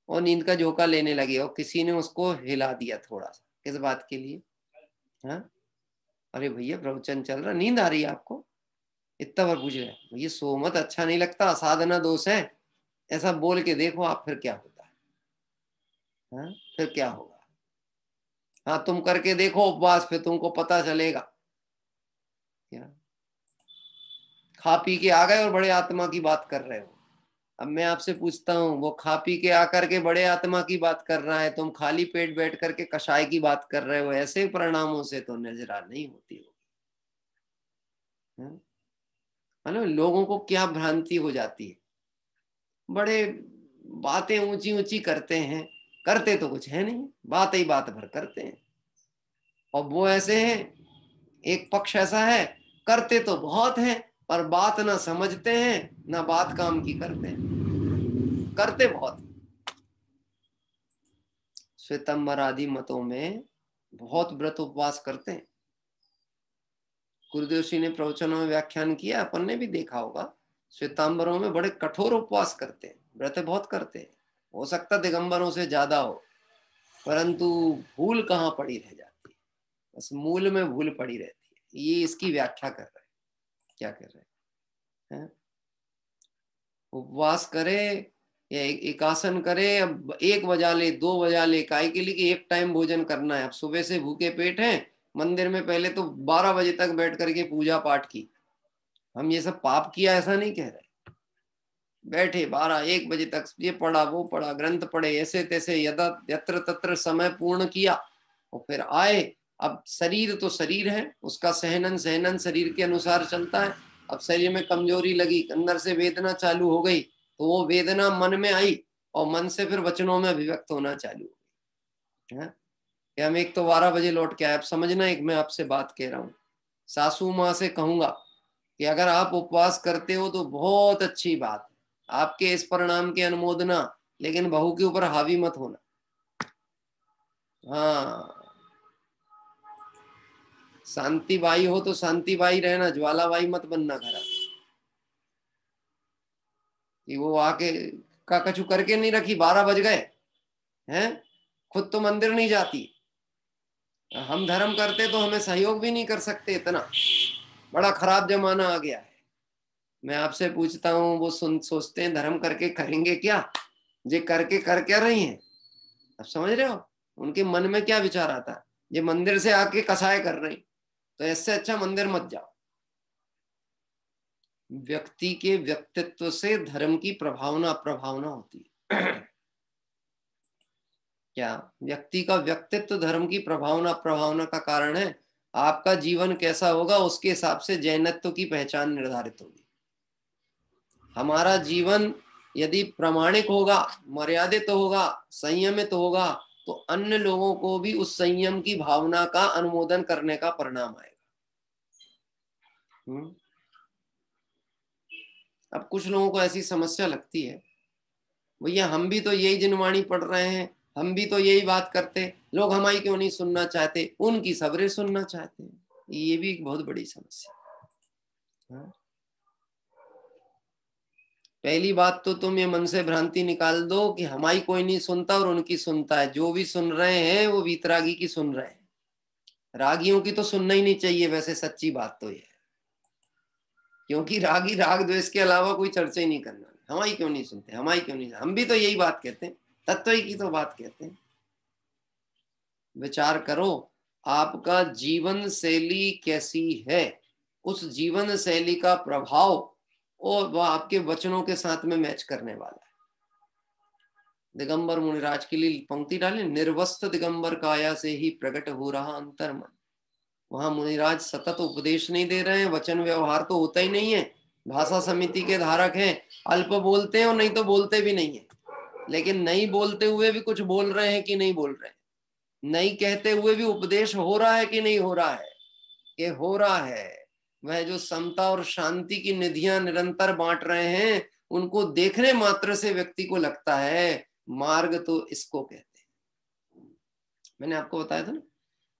और नींद का झोंका लेने लगे और किसी ने उसको हिला दिया थोड़ा सा, किस बात के लिए? हाँ, अरे भैया प्रवचन चल रहा, नींद आ रही है आपको? इतना बार पूछ रहे हैं, भैया सो मत, अच्छा नहीं लगता, साधना दोष है, ऐसा बोल के देखो आप, फिर क्या होता है? हाँ, फिर क्या होगा? हाँ, तुम करके देखो उपवास, फिर तुमको पता चलेगा। क्या खा पी के आ गए और बड़े आत्मा की बात कर रहे हो? अब मैं आपसे पूछता हूँ, वो खा पी के आकर के बड़े आत्मा की बात कर रहा है, तुम खाली पेट बैठ करके कषाय की बात कर रहे हो, ऐसे परिणामों से तो निर्जरा नहीं होती होगी। है लोगों को क्या भ्रांति हो जाती है, बड़े बातें ऊंची ऊंची करते हैं, करते तो कुछ है नहीं, बात ही बात भर करते हैं। और वो ऐसे हैं, एक पक्ष ऐसा है, करते तो बहुत हैं पर बात ना समझते हैं, ना बात काम की करते हैं, करते बहुत। श्वेतांबर आदि मतों में बहुत व्रत उपवास करते हैं। गुरुदेव जी ने प्रवचनों में व्याख्यान किया, अपन ने भी देखा होगा, श्वेतांबरों में बड़े कठोर उपवास करते हैं, व्रत बहुत करते हैं। हो सकता दिगंबरों से ज्यादा हो, परंतु भूल कहाँ पड़ी रह जाती है, बस मूल में भूल पड़ी रहती है। ये इसकी व्याख्या कर रहे हैं, क्या कर रहे हैं? उपवास करे या एकासन करे, अब 1 बजा ले 2 बजा ले, काहे के लिए कि एक टाइम भोजन करना है। अब सुबह से भूखे पेट हैं, मंदिर में पहले तो 12 बजे तक बैठ करके पूजा पाठ की। हम ये सब पाप किया ऐसा नहीं कह रहे, बैठे 12-1 बजे तक ये पढ़ा वो पढ़ा, ग्रंथ पढ़े, ऐसे तैसे यदा यत्र तत्र समय पूर्ण किया और फिर आए। अब शरीर तो शरीर है, उसका सहनन शरीर के अनुसार चलता है। अब शरीर में कमजोरी लगी, अंदर से वेदना चालू हो गई, तो वो वेदना मन में आई और मन से फिर वचनों में अभिव्यक्त होना चालू हो गई। कि हम एक तो 12 बजे लौट के आए। अब समझना, एक मैं आपसे बात कह रहा हूँ, सासू माँ से कहूंगा कि अगर आप उपवास करते हो तो बहुत अच्छी बात है, आपके इस परिणाम की अनुमोदना, लेकिन बहू के ऊपर हावी मत होना। हाँ, शांति बाई हो तो शांति बाई रहना, ज्वाला बाई मत बनना घर आके। कि वो आके का कछु करके नहीं रखी, 12 बज गए हैं, खुद तो मंदिर नहीं जाती, हम धर्म करते तो हमें सहयोग भी नहीं कर सकते, इतना बड़ा खराब जमाना आ गया है। मैं आपसे पूछता हूँ, वो सोचते हैं धर्म करके करेंगे क्या, जे करके कर क्या रही हैं? अब समझ रहे हो उनके मन में क्या विचार आता है? ये मंदिर से आके कसाय कर रही, तो इससे अच्छा मंदिर मत जाओ। व्यक्ति के व्यक्तित्व से धर्म की प्रभावना होती है। क्या व्यक्ति का व्यक्तित्व धर्म की प्रभावना का कारण है? आपका जीवन कैसा होगा उसके हिसाब से जैनत्व की पहचान निर्धारित होगी। हमारा जीवन यदि प्रामाणिक होगा, मर्यादित होगा, संयमित होगा, तो अन्य लोगों को भी उस संयम की भावना का अनुमोदन करने का परिणाम आएगा। अब कुछ लोगों को ऐसी समस्या लगती है, भैया हम भी तो यही जिनवाणी पढ़ रहे हैं, हम भी तो यही बात करते, लोग हमारी क्यों नहीं सुनना चाहते, उनकी सबरे सुनना चाहते हैं। ये भी एक बहुत बड़ी समस्या है। पहली बात तो तुम ये मन से भ्रांति निकाल दो कि हमारी कोई नहीं सुनता और उनकी सुनता है। जो भी सुन रहे हैं वो वीतरागी की सुन रहे हैं, रागियों की तो सुनना ही नहीं चाहिए। वैसे सच्ची बात तो ये है, क्योंकि रागी राग द्वेष के अलावा कोई चर्चा ही नहीं करना। हमारी क्यों नहीं सुनते, हमारी क्यों नहीं, हम भी तो यही बात कहते हैं, तत्व ही की तो बात कहते हैं। विचार करो, आपका जीवन शैली कैसी है, उस जीवन शैली का प्रभाव और वह आपके वचनों के साथ में मैच करने वाला है। दिगंबर मुनिराज के लिए पंक्ति डालें, निर्वस्त्र दिगंबर काया से ही प्रकट हो रहा अंतर्मन। वहां मुनिराज सतत उपदेश नहीं दे रहे हैं, वचन व्यवहार तो होता ही नहीं है, भाषा समिति के धारक हैं, अल्प बोलते हैं और नहीं तो बोलते भी नहीं है। लेकिन नहीं बोलते हुए भी कुछ बोल रहे हैं कि नहीं बोल रहे हैं? नहीं कहते हुए भी उपदेश हो रहा है कि नहीं हो रहा है? ये हो रहा है। वह जो समता और शांति की निधियां निरंतर बांट रहे हैं, उनको देखने मात्र से व्यक्ति को लगता है मार्ग तो इसको कहते हैं। मैंने आपको बताया था ना,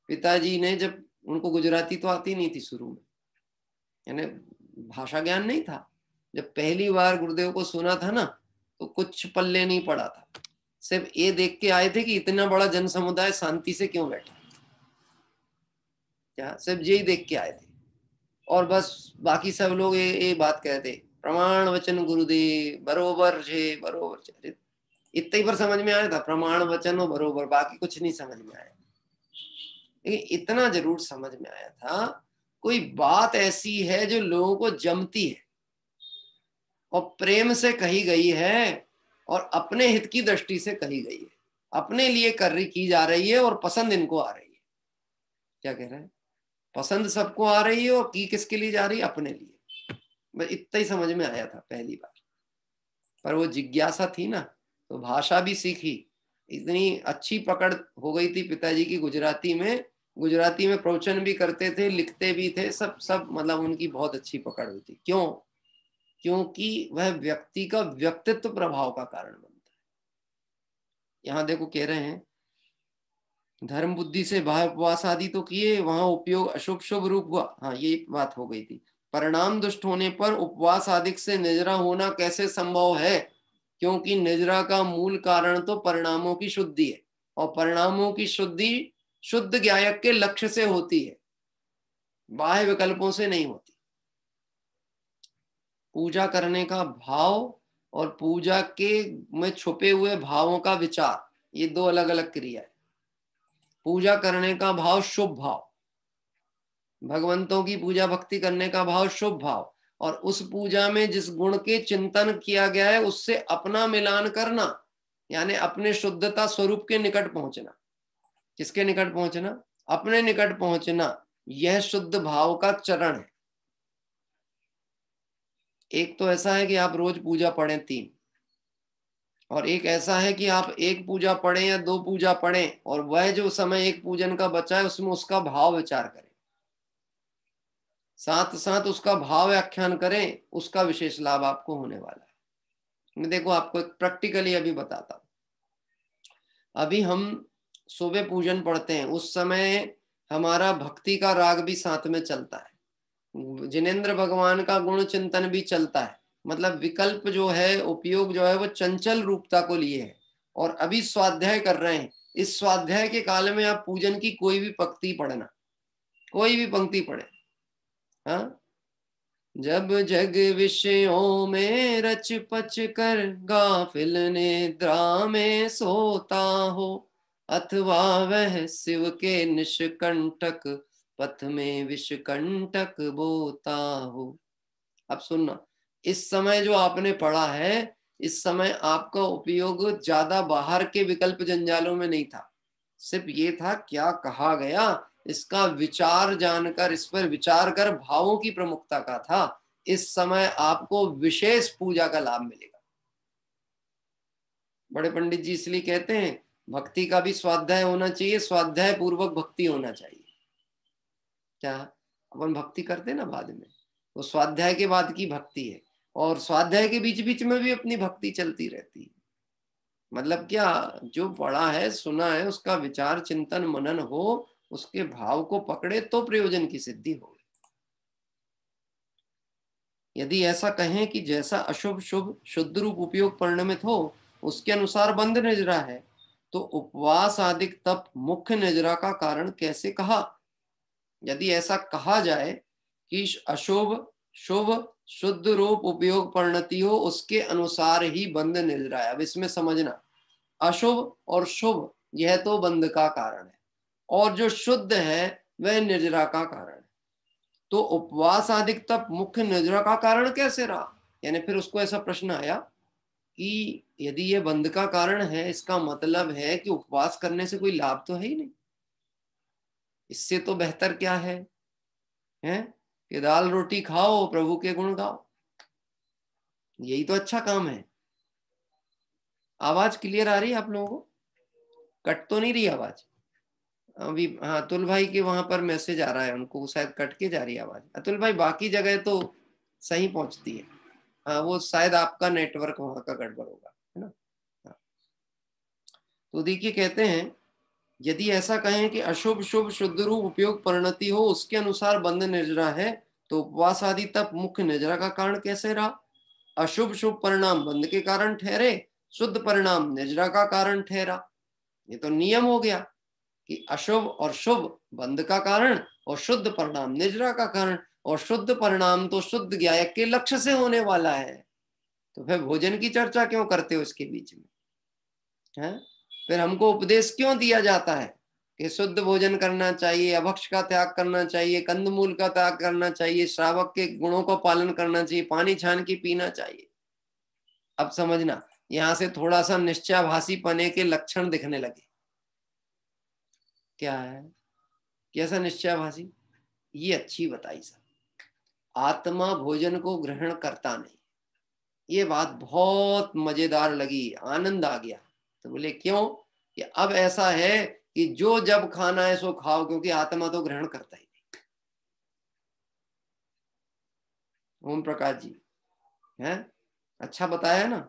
पिताजी ने जब, उनको गुजराती तो आती नहीं थी शुरू में, यानी भाषा ज्ञान नहीं था। जब पहली बार गुरुदेव को सुना था ना, तो कुछ पल्ले नहीं पड़ा था। सिर्फ ये देख के आए थे कि इतना बड़ा जन समुदाय शांति से क्यों बैठा, क्या सिर्फ यही देख के आए थे। और बस बाकी सब लोग ये बात कहते, प्रमाण वचन गुरुदेव बरोबर छे, बरोबर छे। इतना ही पर समझ में आया था, प्रमाण वचन और बरोबर, बाकी कुछ नहीं समझ में आया। लेकिन इतना जरूर समझ में आया था, कोई बात ऐसी है जो लोगों को जमती है और प्रेम से कही गई है और अपने हित की दृष्टि से कही गई है, अपने लिए की जा रही है और पसंद इनको आ रही है। क्या कह रहे हैं? पसंद सबको आ रही है और की किसके लिए जा रही है? अपने लिए। बस इतना ही समझ में आया था पहली बार। पर वो जिज्ञासा थी ना, तो भाषा भी सीखी। इतनी अच्छी पकड़ हो गई थी पिताजी की गुजराती में प्रवचन भी करते थे, लिखते भी थे, सब मतलब उनकी बहुत अच्छी पकड़ हुई थी। क्यों? क्योंकि वह व्यक्ति का व्यक्तित्व प्रभाव का कारण बनता है। यहां देखो कह रहे हैं, धर्म बुद्धि से बाह्य उपवास आदि तो किए, वहां उपयोग अशुभ शुभ रूप हुआ। हाँ, ये बात हो गई थी। परिणाम दुष्ट होने पर उपवास आदि से निजरा होना कैसे संभव है? क्योंकि निजरा का मूल कारण तो परिणामों की शुद्धि है, और परिणामों की शुद्धि शुद्ध ज्ञायक के लक्ष्य से होती है, बाह्य विकल्पों से नहीं होती। पूजा करने का भाव और पूजा के में छुपे हुए भावों का विचार, ये दो अलग अलग क्रिया है। पूजा करने का भाव शुभ भाव, भगवंतों की पूजा भक्ति करने का भाव शुभ भाव, और उस पूजा में जिस गुण के चिंतन किया गया है उससे अपना मिलान करना, यानी अपने शुद्धता स्वरूप के निकट पहुंचना। किसके निकट पहुंचना? अपने निकट पहुंचना। यह शुद्ध भाव का चरण है। एक तो ऐसा है कि आप रोज पूजा पढ़ें 3, और एक ऐसा है कि आप एक पूजा पढ़ें या 2 पूजा पढ़ें, और वह जो समय एक पूजन का बचा है उसमें उसका भाव विचार करें, साथ साथ उसका भाव व्याख्यान करें, उसका विशेष लाभ आपको होने वाला है। मैं देखो आपको एक प्रैक्टिकली अभी बताता हूं। अभी हम सुबह पूजन पढ़ते हैं, उस समय हमारा भक्ति का राग भी साथ में चलता है, जिनेंद्र भगवान का गुण चिंतन भी चलता है। मतलब विकल्प जो है, उपयोग जो है, वो चंचल रूपता को लिए है। और अभी स्वाध्याय कर रहे हैं, इस स्वाध्याय के काल में आप पूजन की कोई भी पंक्ति पढ़ना, कोई भी पंक्ति पढ़े। हाँ, जब जग विषयों में रच पच कर गाफिल निद्रा में सोता हो, अथवा वह शिव के निष्कंटक पथ में विषकंटक बोता हो। अब सुनना, इस समय जो आपने पढ़ा है, इस समय आपका उपयोग ज्यादा बाहर के विकल्प जंजालों में नहीं था, सिर्फ ये था क्या कहा गया, इसका विचार जानकर, इस पर विचार कर भावों की प्रमुखता का था। इस समय आपको विशेष पूजा का लाभ मिलेगा। बड़े पंडित जी इसलिए कहते हैं भक्ति का भी स्वाध्याय होना चाहिए, स्वाध्याय पूर्वक भक्ति होना चाहिए। क्या अपन भक्ति करते हैं ना बाद में, तो स्वाध्याय के बाद की भक्ति है, और स्वाध्याय के बीच बीच में भी अपनी भक्ति चलती रहती है। मतलब क्या, जो पढ़ा है सुना है उसका विचार चिंतन मनन हो, उसके भाव को पकड़े तो प्रयोजन की सिद्धि हो। यदि ऐसा कहें कि जैसा अशुभ शुभ शुद्ध रूप उपयोग परिणमित हो उसके अनुसार बंध निजरा है, तो उपवास आदि तप मुख्य निजरा का कारण कैसे कहा? यदि ऐसा कहा जाए कि अशुभ शुभ शुद्ध रूप उपयोग परिणति हो, उसके अनुसार ही बंध निजरा है। अब इसमें समझना, अशुभ और शुभ यह तो बंध का कारण है, और जो शुद्ध है वह निर्जरा का कारण है। तो उपवास आदि तप मुख्य निर्जरा का कारण कैसे रहा? यानी फिर उसको ऐसा प्रश्न आया कि यदि ये बंध का कारण है, इसका मतलब है कि उपवास करने से कोई लाभ तो है ही नहीं, इससे तो बेहतर क्या है, कि दाल रोटी खाओ प्रभु के गुण गाओ, यही तो अच्छा काम है। आवाज क्लियर आ रही है आप लोगों को? कट तो नहीं रही आवाज? अभी हाँ, अतुल भाई के वहां पर मैसेज आ रहा है, उनको शायद कट के जा रही है आवाज। अतुल भाई बाकी जगह तो सही पहुंचती है। हाँ, वो शायद आपका नेटवर्क वहां का गड़बड़ होगा, है ना। हाँ। तो देखिए कहते हैं, यदि ऐसा कहें कि अशुभ शुभ शुद्ध रूप उपयोग परिणति हो, उसके अनुसार बंध निर्जरा है, तो उपवास आदि तप मुख्य निर्जरा का कारण कैसे रहा? अशुभ शुभ परिणाम बंध के कारण ठहरे, शुद्ध परिणाम निर्जरा का कारण ठहरा। ये तो नियम हो गया कि अशुभ और शुभ बंध का कारण और शुद्ध परिणाम निर्जरा का कारण, और शुद्ध परिणाम तो शुद्ध ज्ञायक के लक्ष्य से होने वाला है। तो फिर भोजन की चर्चा क्यों करते हो इसके बीच में, है? फिर हमको उपदेश क्यों दिया जाता है कि शुद्ध भोजन करना चाहिए, अभक्ष का त्याग करना चाहिए, कंदमूल का त्याग करना चाहिए, श्रावक के गुणों का पालन करना चाहिए, पानी छान के पीना चाहिए। अब समझना, यहां से थोड़ा सा निश्चयाभासी पने के लक्षण दिखने लगे। क्या है, कैसा निश्चयाभासी? ये अच्छी बताई सर। आत्मा भोजन को ग्रहण करता नहीं। ये बात बहुत मजेदार लगी, आनंद आ गया। तो बोले क्यों? कि अब ऐसा है कि जो जब खाना है सो खाओ, क्योंकि आत्मा तो ग्रहण करता ही नहीं। ओम प्रकाश जी है, अच्छा बताया ना।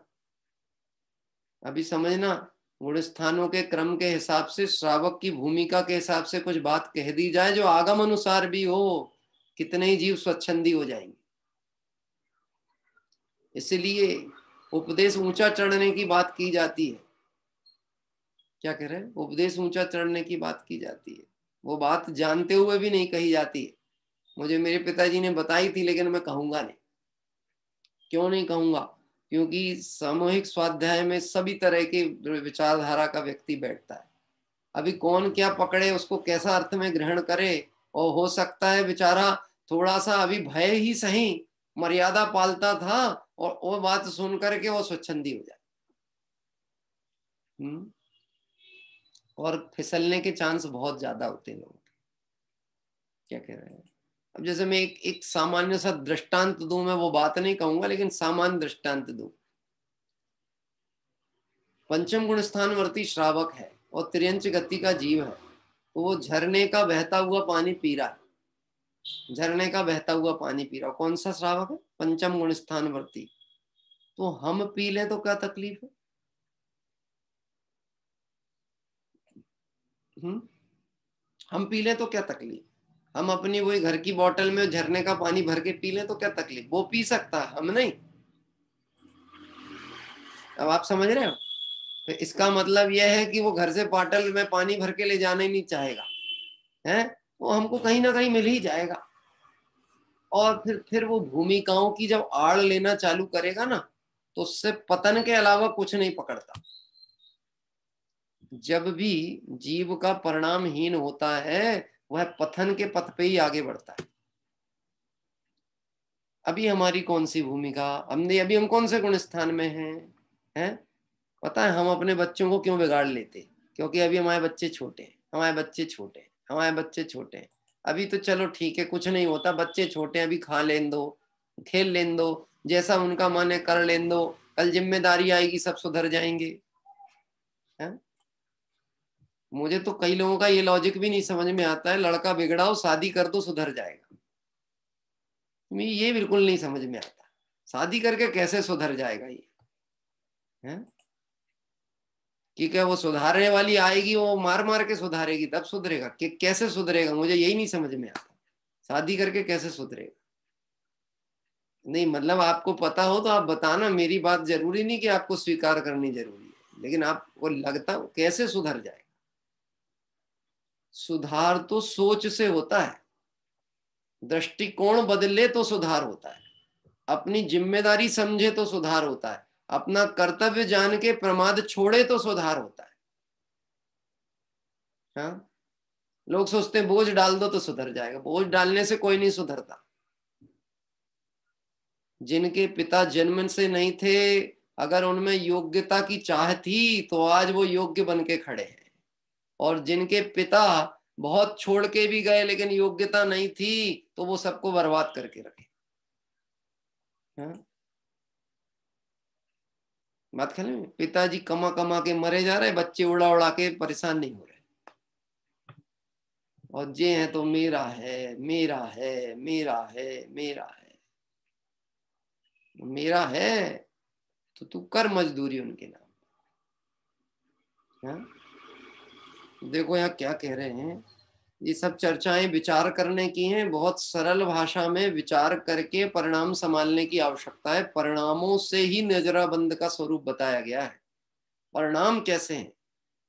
अभी समझना, गुण स्थानों के क्रम के हिसाब से, श्रावक की भूमिका के हिसाब से कुछ बात कह दी जाए जो आगम अनुसार भी हो, कितने ही जीव स्वच्छंदी हो जाएंगे। इसलिए उपदेश ऊंचा चढ़ने की बात की जाती है। क्या कह रहे हैं? उपदेश ऊंचा चढ़ने की बात की जाती है। वो बात जानते हुए भी नहीं कही जाती है। मुझे मेरे पिताजी ने बताई थी, लेकिन मैं कहूंगा नहीं। क्यों नहीं कहूंगा? क्योंकि सामूहिक स्वाध्याय में सभी तरह के विचारधारा का व्यक्ति बैठता है। अभी कौन क्या पकड़े, उसको कैसा अर्थ में ग्रहण करे, और हो सकता है बेचारा थोड़ा सा अभी भय ही सही मर्यादा पालता था, और वो बात सुन करके वो स्वच्छंदी हो जाए। और फिसलने के चांस बहुत ज्यादा होते हैं लोगों के। क्या कह रहे हैं? अब जैसे मैं एक सामान्य सा दृष्टांत दूं, मैं वो बात नहीं कहूंगा, लेकिन सामान्य दृष्टांत दूं। पंचम गुण स्थानवर्ती श्रावक है और त्रियंच गति का जीव है, तो वो झरने का बहता हुआ पानी पी रहा है। झरने का बहता हुआ पानी पी रहा। कौन सा श्रावक है? पंचम गुण स्थानवर्ती। तो हम पी लें तो क्या तकलीफ है? हम पी लें तो क्या तकलीफ? हम अपनी वही घर की बोतल में झरने का पानी भर के पी लें तो क्या तकलीफ? वो पी सकता है, हम नहीं। अब आप समझ रहे हो? तो इसका मतलब यह है कि वो घर से बोतल में पानी भर के ले जाना ही नहीं चाहेगा, है? वो हमको कहीं ना कहीं मिल ही जाएगा। और फिर वो भूमिकाओं की जब आड़ लेना चालू करेगा ना, तो उससे पतन के अलावा कुछ नहीं पकड़ता। जब भी जीव का परिणामहीन होता है, वह पतन के पथ पे ही आगे बढ़ता है। अभी हमारी कौन सी भूमिका, हमने अभी हम कौन से गुण स्थान में हैं? पता है हम अपने बच्चों को क्यों बिगाड़ लेते? क्योंकि अभी हमारे बच्चे छोटे हैं, हमारे बच्चे छोटे हैं, हमारे बच्चे छोटे हैं। अभी तो चलो ठीक है, कुछ नहीं होता, बच्चे छोटे हैं, अभी खा लेन दो, खेल लेन दो, जैसा उनका मन है कर लेन दो, कल जिम्मेदारी आएगी सब सुधर जाएंगे, है? मुझे तो कई लोगों का ये लॉजिक भी नहीं समझ में आता है, लड़का बिगड़ाओ शादी कर दो सुधर जाएगा। मुझे ये बिल्कुल नहीं समझ में आता, शादी करके कैसे सुधर जाएगा ये, है? कि क्या वो सुधारने वाली आएगी, वो मार मार के सुधारेगी तब सुधरेगा? कि कैसे सुधरेगा? मुझे यही नहीं समझ में आता, शादी करके कैसे सुधरेगा? नहीं मतलब आपको पता हो तो आप बताना, मेरी बात जरूरी नहीं कि आपको स्वीकार करनी जरूरी है, लेकिन आपको लगता कैसे सुधर जाएगा? सुधार तो सोच से होता है, दृष्टिकोण बदले तो सुधार होता है, अपनी जिम्मेदारी समझे तो सुधार होता है, अपना कर्तव्य जान के प्रमाद छोड़े तो सुधार होता है। हाँ, लोग सोचते हैं बोझ डाल दो तो सुधर जाएगा। बोझ डालने से कोई नहीं सुधरता। जिनके पिता जन्म से नहीं थे, अगर उनमें योग्यता की चाह थी तो आज वो योग्य बन के खड़े हैं, और जिनके पिता बहुत छोड़ के भी गए लेकिन योग्यता नहीं थी, तो वो सबको बर्बाद करके रखे। हाँ? बात ख्याल में? पिताजी कमा कमा के मरे जा रहे, बच्चे उड़ा उड़ा के परेशान नहीं हो रहे। और जे है तो मेरा है, मेरा है, मेरा है, मेरा है। मेरा है तो तू कर मजदूरी उनके नाम। हाँ? देखो यहाँ क्या कह रहे हैं, ये सब चर्चाएं विचार करने की हैं, बहुत सरल भाषा में विचार करके परिणाम संभालने की आवश्यकता है। परिणामों से ही नजराबंद का स्वरूप बताया गया है। परिणाम कैसे हैं?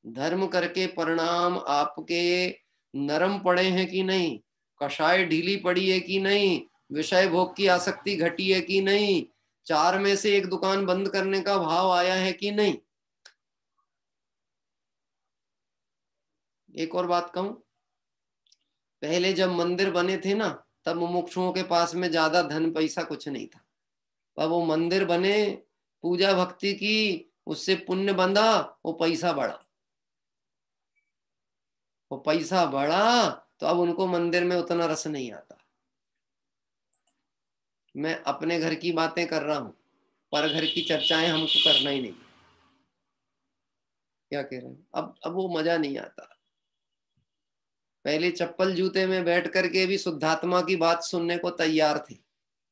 धर्म करके परिणाम आपके नरम पड़े हैं कि नहीं, कषाय ढीली पड़ी है कि नहीं, विषय भोग की आसक्ति घटी है कि नहीं, 4 में से 1 दुकान बंद करने का भाव आया है कि नहीं। एक और बात कहूं, पहले जब मंदिर बने थे ना, तब मुमुक्षुओं के पास में ज्यादा धन पैसा कुछ नहीं था, पर वो मंदिर बने, पूजा भक्ति की, उससे पुण्य बंधा, वो पैसा बढ़ा। वो पैसा बढ़ा तो अब उनको मंदिर में उतना रस नहीं आता। मैं अपने घर की बातें कर रहा हूं, पर घर की चर्चाएं हमको करना ही नहीं। क्या कह रहे हैं? अब वो मजा नहीं आता। पहले चप्पल जूते में बैठ करके भी शुद्धात्मा की बात सुनने को तैयार थे,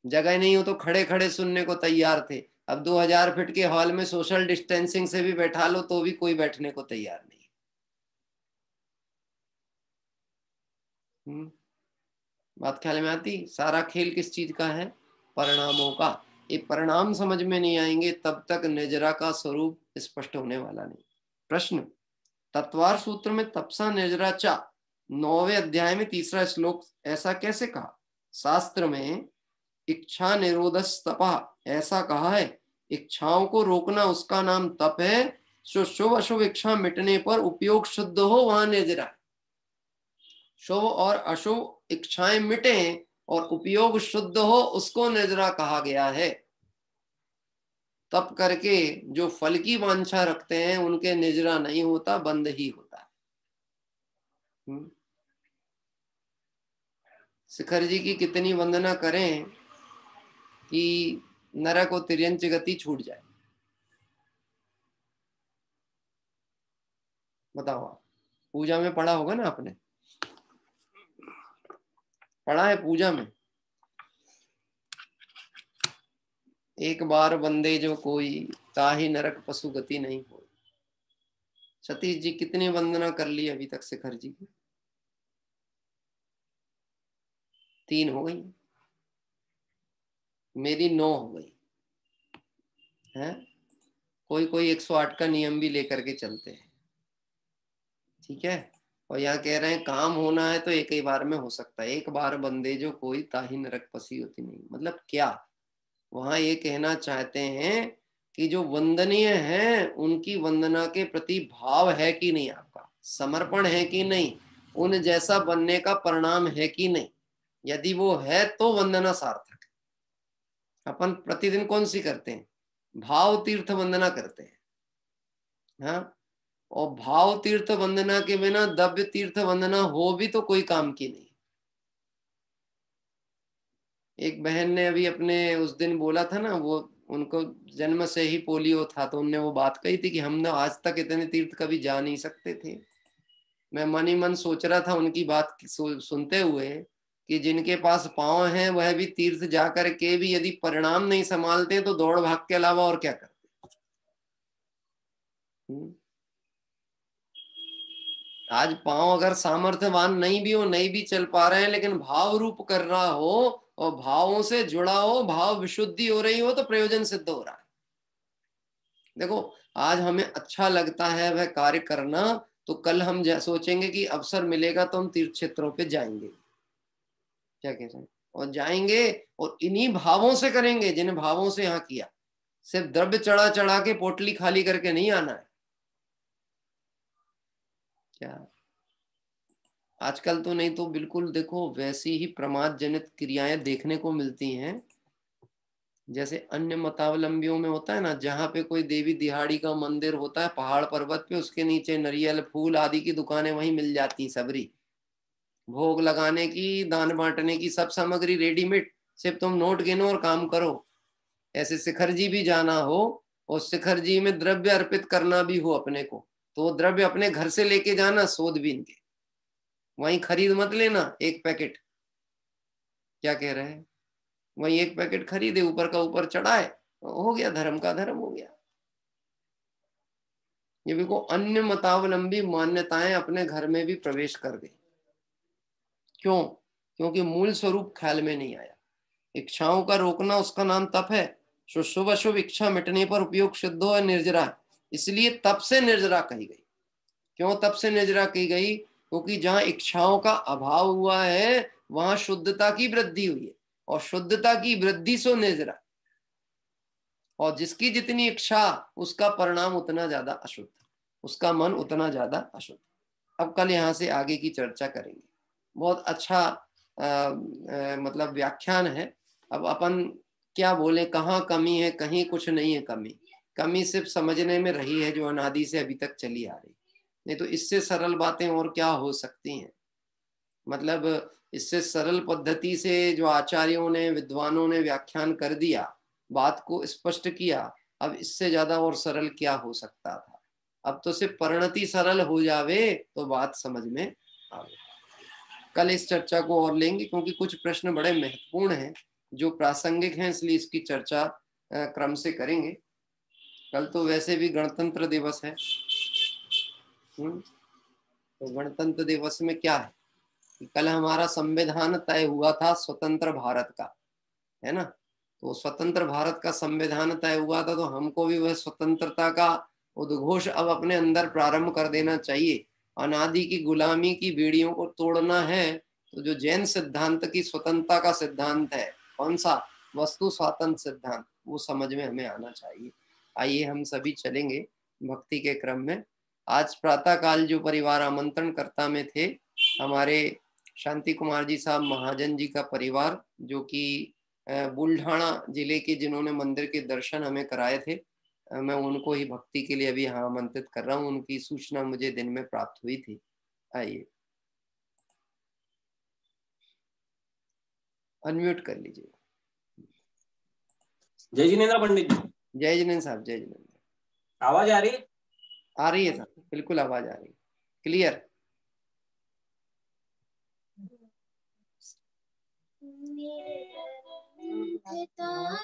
जगह नहीं हो तो खड़े खड़े सुनने को तैयार थे। अब 2000 फीट के हॉल में सोशल डिस्टेंसिंग से भी बैठा लो तो भी कोई बैठने को तैयार नहीं। बात ख्याल में आती? सारा खेल किस चीज का है? परिणामों का। ये परिणाम समझ में नहीं आएंगे तब तक निजरा का स्वरूप स्पष्ट होने वाला नहीं। प्रश्न, तत्वार सूत्र में तपसा निजरा चा 9वें अध्याय में 3रा श्लोक ऐसा कैसे कहा? शास्त्र में इच्छा निरोधस तपा ऐसा कहा है। इच्छाओं को रोकना उसका नाम तप है। जो शुभ अशुभ इच्छा मिटने पर उपयोग शुद्ध हो वहां निजरा। शुभ और अशुभ इच्छाएं मिटे और उपयोग शुद्ध हो उसको निजरा कहा गया है। तप करके जो फल की वांछा रखते हैं उनके निजरा नहीं होता, बंद ही होता है। शिखर जी की कितनी वंदना करें कि नरक और तिर्यंच गति छूट जाए। बताओ, पूजा में पढ़ा होगा ना आपने, पढ़ा है पूजा में, एक बार वंदे जो कोई ताहि नरक पशु गति नहीं हो। सतीश जी कितनी वंदना कर ली अभी तक शिखर जी की? 3 हो गई, मेरी 9 हो गई है। कोई कोई 108 का नियम भी लेकर के चलते हैं, ठीक है। और यहाँ कह रहे हैं काम होना है तो एक ही बार में हो सकता है। एक बार बंदे जो कोई ताहि नरक पसी होती नहीं, मतलब क्या वहां ये कहना चाहते हैं कि जो वंदनीय है उनकी वंदना के प्रति भाव है कि नहीं, आपका समर्पण है कि नहीं, उन जैसा बनने का परिणाम है कि नहीं। यदि वो है तो वंदना सार्थक है। अपन प्रतिदिन कौन सी करते हैं? भाव तीर्थ वंदना करते हैं, हाँ। और भाव तीर्थ वंदना के बिना दव्य तीर्थ वंदना हो भी तो कोई काम की नहीं। एक बहन ने अभी अपने उस दिन बोला था ना, वो उनको जन्म से ही पोलियो था, तो उनने वो बात कही थी कि हम ना आज तक इतने तीर्थ कभी जा नहीं सकते थे। मैं मन ही मन सोच रहा था उनकी बात सुनते हुए कि जिनके पास पांव हैं वह भी तीर्थ जाकर के भी यदि परिणाम नहीं संभालते तो दौड़ भाग के अलावा और क्या करते। आज पांव अगर सामर्थ्यवान नहीं भी हो, नहीं भी चल पा रहे हैं, लेकिन भाव रूप कर रहा हो और भावों से जुड़ा हो, भाव विशुद्धि हो रही हो तो प्रयोजन सिद्ध हो रहा है। देखो आज हमें अच्छा लगता है वह कार्य करना, तो कल हम सोचेंगे कि अवसर मिलेगा तो हम तीर्थ क्षेत्रों पे जाएंगे। क्या कह रहे हैं? और जाएंगे और इन्हीं भावों से करेंगे जिन भावों से यहाँ किया। सिर्फ द्रव्य चढ़ा चढ़ा के पोटली खाली करके नहीं आना है। क्या आजकल तो नहीं तो बिल्कुल देखो वैसी ही प्रमाद जनित क्रियाएं देखने को मिलती हैं जैसे अन्य मतावलंबियों में होता है ना, जहाँ पे कोई देवी दिहाड़ी का मंदिर होता है पहाड़ पर्वत पे, उसके नीचे नारियल फूल आदि की दुकानें वहीं मिल जाती, सबरी भोग लगाने की, दान बांटने की सब सामग्री रेडीमेड, सिर्फ तुम नोट गिनो और काम करो। ऐसे शिखर जी भी जाना हो और शिखर जी में द्रव्य अर्पित करना भी हो अपने को, तो द्रव्य अपने घर से लेके जाना, सोध भी इनके। वहीं खरीद मत लेना एक पैकेट। क्या कह रहे हैं? वहीं एक पैकेट खरीदे, ऊपर का ऊपर चढ़ाए, हो गया, धर्म का धर्म हो गया। ये देखो, अन्य मतावलंबी मान्यताएं अपने घर में भी प्रवेश कर गई। क्यों? क्योंकि मूल स्वरूप ख्याल में नहीं आया। इच्छाओं का रोकना उसका नाम तप है। शुभ अशुभ इच्छा मिटने पर उपयोग शुद्ध हो निर्जरा, इसलिए तप से निर्जरा कही गई। क्यों तप से निर्जरा की गई? क्योंकि जहां इच्छाओं का अभाव हुआ है वहां शुद्धता की वृद्धि हुई है, और शुद्धता की वृद्धि सो निर्जरा। और जिसकी जितनी इच्छा उसका परिणाम उतना ज्यादा अशुद्ध, उसका मन उतना ज्यादा अशुद्ध। अब कल यहाँ से आगे की चर्चा करेंगे। बहुत अच्छा मतलब व्याख्यान है। अब अपन क्या बोले, कहाँ कमी है, कहीं कुछ नहीं है कमी। कमी सिर्फ समझने में रही है जो अनादि से अभी तक चली आ रही, नहीं तो इससे सरल बातें और क्या हो सकती हैं। मतलब इससे सरल पद्धति से जो आचार्यों ने, विद्वानों ने व्याख्यान कर दिया, बात को स्पष्ट किया, अब इससे ज्यादा और सरल क्या हो सकता था। अब तो सिर्फ परिणति सरल हो जावे तो बात समझ में आवे। कल इस चर्चा को और लेंगे, क्योंकि कुछ प्रश्न बड़े महत्वपूर्ण हैं जो प्रासंगिक हैं, इसलिए इसकी चर्चा क्रम से करेंगे। कल तो वैसे भी गणतंत्र दिवस है। तो गणतंत्र दिवस में क्या है कि कल हमारा संविधान तय हुआ था स्वतंत्र भारत का, है ना। तो स्वतंत्र भारत का संविधान तय हुआ था, तो हमको भी वह स्वतंत्रता का उद्घोष अब अपने अंदर प्रारंभ कर देना चाहिए। अनादि की गुलामी की बेड़ियों को तोड़ना है, तो जो जैन सिद्धांत की स्वतंत्रता का सिद्धांत है, कौन सा? वस्तु स्वातंत्र सिद्धांत, वो समझ में हमें आना चाहिए। आइए हम सभी चलेंगे भक्ति के क्रम में। आज प्रातः काल जो परिवार आमंत्रण कर्ता में थे, हमारे शांति कुमार जी साहब महाजन जी का परिवार, जो कि बुल्ढाना जिले के, जिन्होंने मंदिर के दर्शन हमें कराए थे, मैं उनको ही भक्ति के लिए अभी यहाँ आमंत्रित कर रहा हूँ। उनकी सूचना मुझे दिन में प्राप्त हुई थी। आइए अनम्यूट कर लीजिए। जय जिनेन्द्र पंडित जी। जय जिनेन्द्र साहब, जय जिनेन्द्र। आवाज आ रही है? आ रही है साहब, बिल्कुल आवाज आ रही है, क्लियर।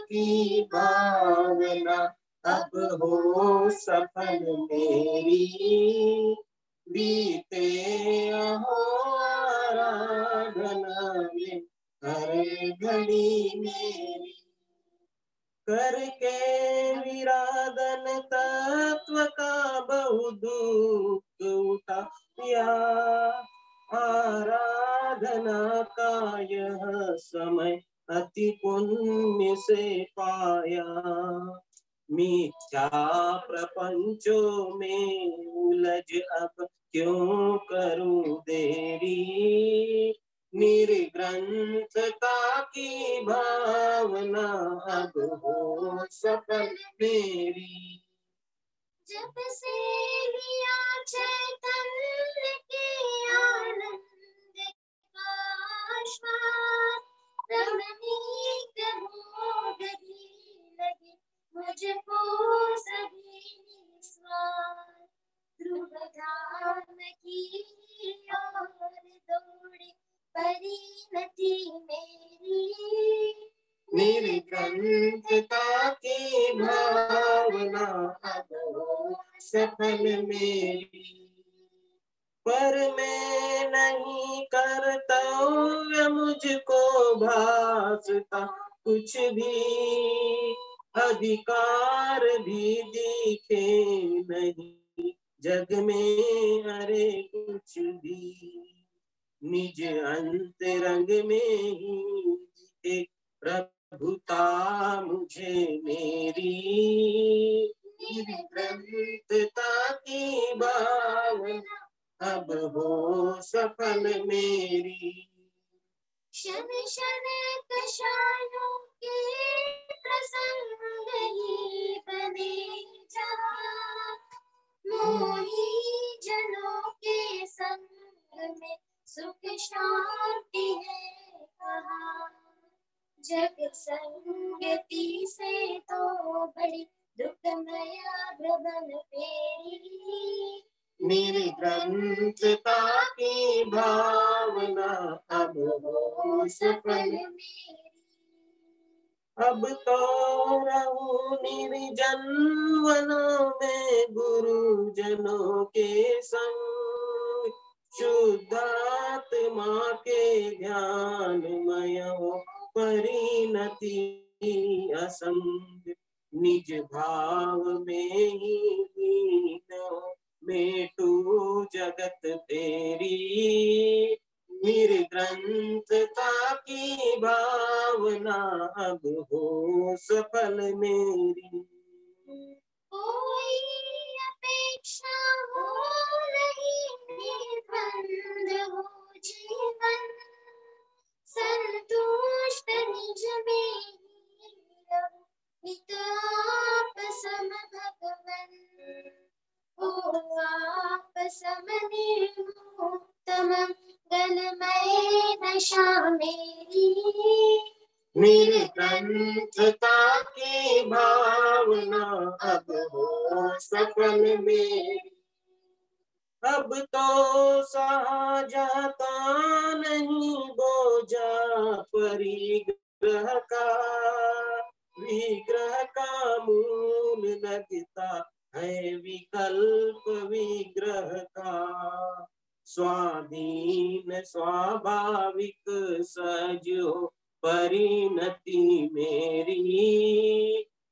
की भावना अब हो सफल मेरी, बीते हो आराधना में हर घड़ी मेरी, करके विराधन तत्व का बहु दुख उठाया, आराधना का यह समय अति पुण्य से पाया, मिथ्या प्रपंचों में उलझ अब क्यों करूं देरी, निर्ग्रंथता की भावना अब हो सफल मेरी, जब से लिया चैतन्य के आनंद का आश्वास, रमणीक हो गई लगी मुझको सभी निस्वार, ध्रुव धाम की ओर दौड़ी परिणति मेरी, निर्ग्रंथता की भावना अब हो सफल मेरी, पर मैं नहीं कर्तव्य मुझको भासता कुछ भी, अधिकार भी दिखे नहीं जग में अरे कुछ भी, निज अंतरंग में ही दिखे प्रभुता मुझे मेरी, निर्ग्रंथता की भावना अब हो सफल मेरी, क्षण क्षण कषायों के प्रसंग ही बने जहाँ, मोही जनों के संग में सुख शांति है कहाँ, जग संगति से तो बड़ी दुखमया भवन फेरी, निर्ग्रंथता की भावना अब हो सफल। अब तो रहूं निर्जन वनों में गुरुजनों के संग, शुद्धात्मा के ध्यानमय हो परिणति असंग। निज भाव में ही लीन हो मेटू जगत तेरी, निर्ग्रंथता की भावना अब हो सफल मेरी। कोई अपेक्षा हो नहीं, निर्बंध हो जीवन, संतुष्ट निज में ही रहो, नित आप सम भगवन। ओ आप सम निर्मुक्तम गलमय दशा मेरी, निर्ग्रंथता की भावना अब हो सफल मेरी। अब तो सहा जाता नहीं बोझा परिग्रह का, विग्रह का मूल लगता है विकल्प विग्रह का। स्वाधीन स्वाभाविक सज हो परिणति मेरी,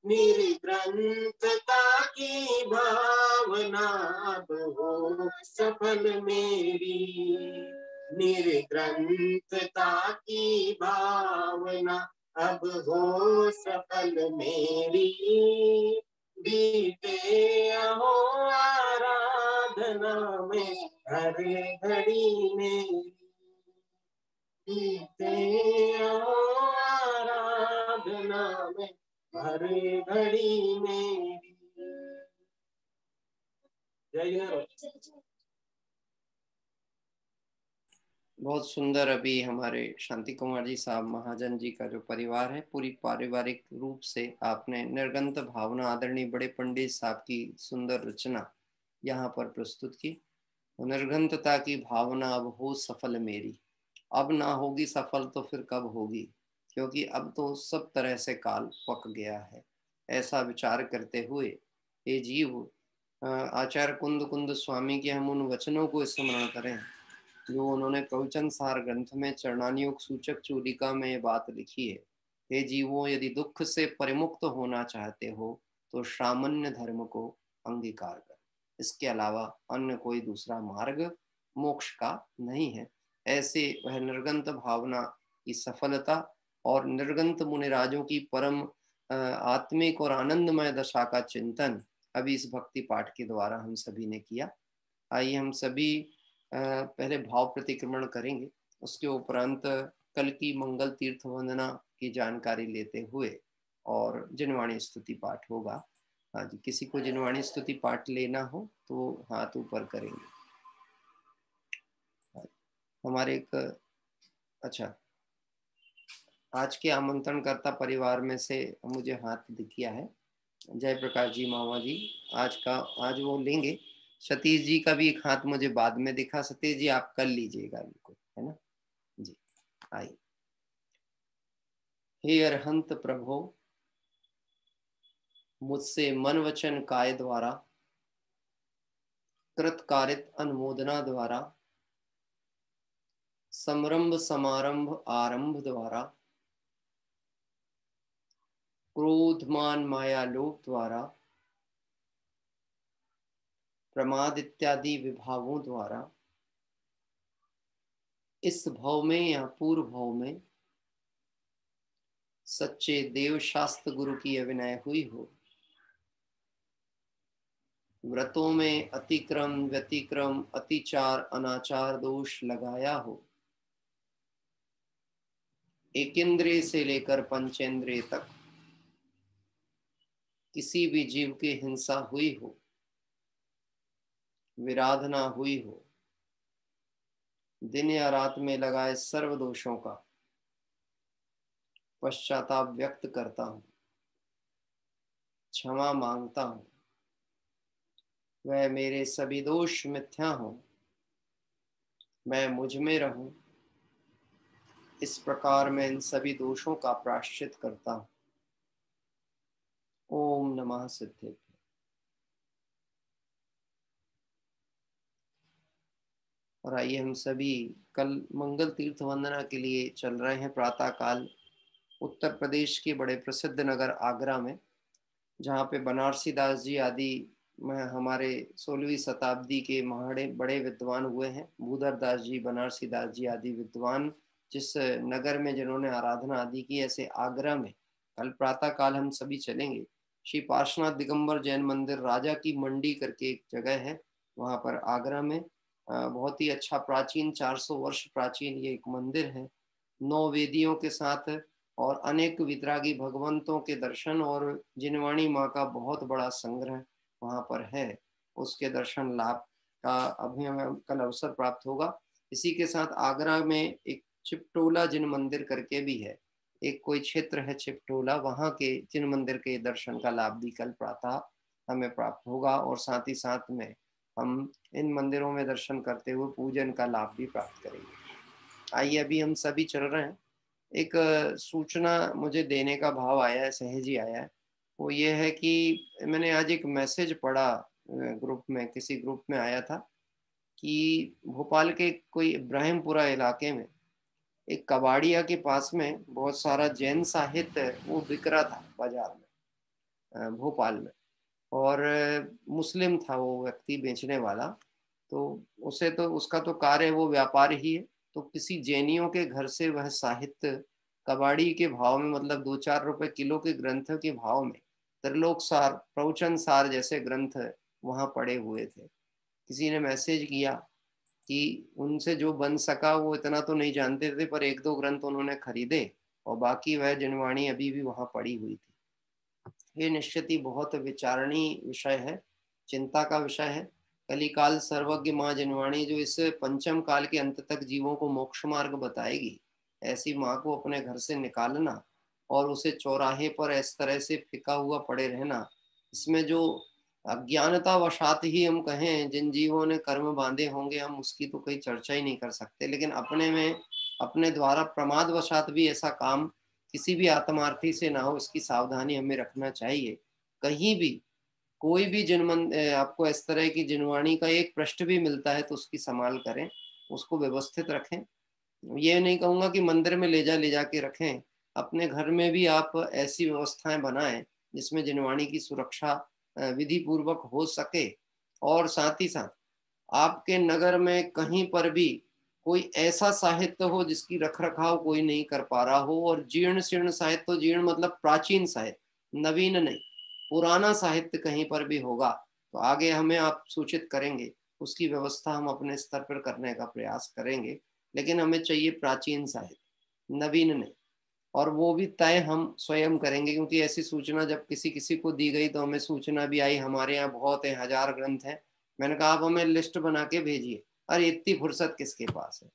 निर्ग्रंथता की भावना अब हो सफल मेरी। निर्ग्रंथता की भावना अब हो सफल मेरी। बीते अहो आराधना में हर घड़ी मेरी, बीते अहो आराधना में हर घड़ी मेरी। जय गुरु। बहुत सुंदर। अभी हमारे शांति कुमार जी साहब महाजन जी का जो परिवार है, पूरी पारिवारिक रूप से आपने निर्गंत भावना आदरणीय बड़े पंडित साहब की सुंदर रचना यहाँ पर प्रस्तुत की। निर्गंतता की भावना अब हो सफल मेरी। अब ना होगी सफल तो फिर कब होगी, क्योंकि अब तो सब तरह से काल पक गया है। ऐसा विचार करते हुए ये जीव आचार्य कुंद कुंद स्वामी के हम उन वचनों को स्मरण करें जो उन्होंने प्रवचन सार ग्रंथ में चरणानुयोग सूचक चूलिका में ये बात लिखी है। हे जीवों, यदि दुख से परिमुक्त होना चाहते हो तो सामान्य धर्म को अंगीकार कर। इसके अलावा अन्य कोई दूसरा मार्ग मोक्ष का नहीं है। ऐसे वह निर्गंत भावना की सफलता और निर्गंत मुनिराजों की परम आत्मिक और आनंदमय दशा का चिंतन अभी इस भक्ति पाठ के द्वारा हम सभी ने किया। आइए हम सभी पहले भाव प्रतिक्रमण करेंगे, उसके उपरांत कल की मंगल तीर्थ वंदना की जानकारी लेते हुए और जिनवाणी स्तुति पाठ होगा। हाँ जी, किसी को जिनवाणी स्तुति पाठ लेना हो तो हाथ ऊपर करेंगे। हमारे एक अच्छा आज के आमंत्रणकर्ता परिवार में से मुझे हाथ दिखिया है जय प्रकाश जी मामा जी, आज वो लेंगे। सतीश जी का भी एक हाथ मुझे बाद में दिखा। सतीश जी आप कर लीजिएगा बिल्कुल, है ना जी। आइए। हे अरहंत प्रभो, मुझसे मन वचन काय द्वारा कृत कारित अनुमोदना द्वारा समरंभ समारंभ आरंभ द्वारा क्रोध मान माया लोभ द्वारा प्रमाद इत्यादि विभावों द्वारा इस भव में या पूर्व भव में सच्चे देव शास्त्र गुरु की अविनय हुई हो, व्रतों में अतिक्रम व्यतिक्रम अतिचार अनाचार दोष लगाया हो, एकेंद्रिय से लेकर पंचेंद्रिय तक किसी भी जीव की हिंसा हुई हो, विराधना हुई हो, दिन या रात में लगाए सर्व दोषों का पश्चाताप व्यक्त करता हूं, क्षमा मांगता हूं। वह मेरे सभी दोष मिथ्या हो, मैं मुझ में रहूं। इस प्रकार मैं इन सभी दोषों का प्रायश्चित करता हूं। ओम नमः सिद्धेभ्य। और आइए हम सभी कल मंगल तीर्थ वंदना के लिए चल रहे हैं प्रातः काल उत्तर प्रदेश के बड़े प्रसिद्ध नगर आगरा में, जहाँ पे बनारसी दास जी आदि हमारे 16वीं शताब्दी के बड़े विद्वान हुए हैं। भूधर दास जी, बनारसी दास जी आदि विद्वान जिस नगर में जिन्होंने आराधना आदि की, ऐसे आगरा में कल प्रातः काल हम सभी चलेंगे। श्री पार्श्वनाथ दिगंबर जैन मंदिर राजा की मंडी करके एक जगह है, वहाँ पर आगरा में बहुत ही अच्छा प्राचीन 400 वर्ष प्राचीन ये एक मंदिर है। 9 वेदियों के साथ और अनेक वितरागी भगवंतों के दर्शन और जिनवाणी माँ का बहुत बड़ा संग्रह वहाँ पर है, उसके दर्शन लाभ का अभी हमें कल अवसर प्राप्त होगा। इसी के साथ आगरा में एक चिपटोला जिन मंदिर करके भी है, एक कोई क्षेत्र है चिपटोला, वहाँ के जिन मंदिर के दर्शन का लाभ भी कल प्रातः हमें प्राप्त होगा। और साथ ही साथ में हम इन मंदिरों में दर्शन करते हुए पूजन का लाभ भी प्राप्त करेंगे। आइए अभी हम सभी चल रहे हैं। एक सूचना मुझे देने का भाव आया है, सहज ही आया है। वो ये है कि मैंने आज एक मैसेज पढ़ा ग्रुप में, किसी ग्रुप में आया था कि भोपाल के कोई इब्राहिमपुरा इलाके में एक कबाड़िया के पास में बहुत सारा जैन साहित्य वो बिक रहा था बाजार में भोपाल में, और मुस्लिम था वो व्यक्ति बेचने वाला। तो उसे तो उसका तो कार्य वो व्यापार ही है। तो किसी जैनियों के घर से वह साहित्य कबाड़ी के भाव में, मतलब 2-4 रुपए किलो के ग्रंथ के भाव में त्रिलोक सार, प्रवचन सार जैसे ग्रंथ वहां पड़े हुए थे। किसी ने मैसेज किया कि उनसे जो बन सका, वो इतना तो नहीं जानते थे, पर 1-2 ग्रंथ उन्होंने खरीदे और बाकी वह जिनवाणी अभी भी वहां पड़ी हुई थी। ये निश्चित ही बहुत विचारणीय विषय है, चिंता का विषय है। कलिकाल सर्वज्ञ माँ जिनवाणी जो इस पंचम काल के अंत तक जीवों को मोक्ष मार्ग बताएगी, ऐसी माँ को अपने घर से निकालना और उसे चौराहे पर इस तरह से फिका हुआ पड़े रहना, इसमें जो अज्ञानता वशात ही हम कहें जिन जीवों ने कर्म बांधे होंगे, हम उसकी तो कोई चर्चा ही नहीं कर सकते। लेकिन अपने में अपने द्वारा प्रमाद वशात भी ऐसा काम किसी भी आत्मार्थी से ना हो, इसकी सावधानी हमें रखना चाहिए। कहीं भी कोई भी आपको इस तरह की जिनवाणी का एक पृष्ठ भी मिलता है तो उसकी संभाल करें, उसको व्यवस्थित रखें। ये नहीं कहूंगा कि मंदिर में ले जाके रखें, अपने घर में भी आप ऐसी व्यवस्थाएं बनाएं जिसमें जिनवाणी की सुरक्षा विधि पूर्वक हो सके। और साथ ही साथ आपके नगर में कहीं पर भी कोई ऐसा साहित्य हो जिसकी रख रखाव कोई नहीं कर पा रहा हो, और जीर्ण शीर्ण साहित्य, तो जीर्ण मतलब प्राचीन साहित्य, नवीन नहीं, पुराना साहित्य कहीं पर भी होगा तो आगे हमें आप सूचित करेंगे, उसकी व्यवस्था हम अपने स्तर पर करने का प्रयास करेंगे। लेकिन हमें चाहिए प्राचीन साहित्य, नवीन नहीं। और वो भी तय हम स्वयं करेंगे, क्योंकि ऐसी सूचना जब किसी किसी को दी गई तो हमें सूचना भी आई हमारे यहाँ बहुत है, 1000 ग्रंथ हैं। मैंने कहा आप हमें लिस्ट बना के भेजिए। अरे इतनी फुर्सत किसके पास है?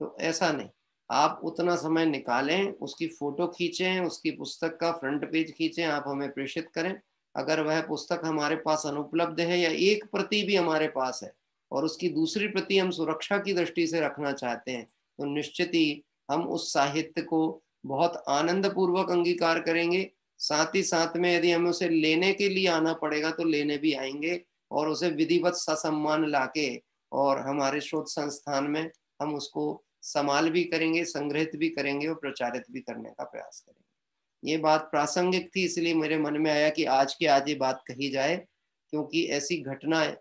तो ऐसा नहीं, आप उतना समय निकालें, उसकी फोटो खींचें, उसकी पुस्तक का फ्रंट पेज खींचें, आप हमें प्रेषित करें। अगर वह पुस्तक हमारे पास अनुपलब्ध है या एक प्रति भी हमारे पास है और उसकी दूसरी प्रति हम सुरक्षा की दृष्टि से रखना चाहते हैं, तो निश्चित ही हम उस साहित्य को बहुत आनंद पूर्वक अंगीकार करेंगे। साथ ही साथ में यदि हमें उसे लेने के लिए आना पड़ेगा तो लेने भी आएंगे, और उसे विधिवत ससम्मान लाके और हमारे शोध संस्थान में हम उसको संभाल भी करेंगे, संग्रहित भी करेंगे और प्रचारित भी करने का प्रयास करेंगे। ये बात प्रासंगिक थी, इसलिए मेरे मन में आया कि आज के आज ये बात कही जाए, क्योंकि ऐसी घटनाएं,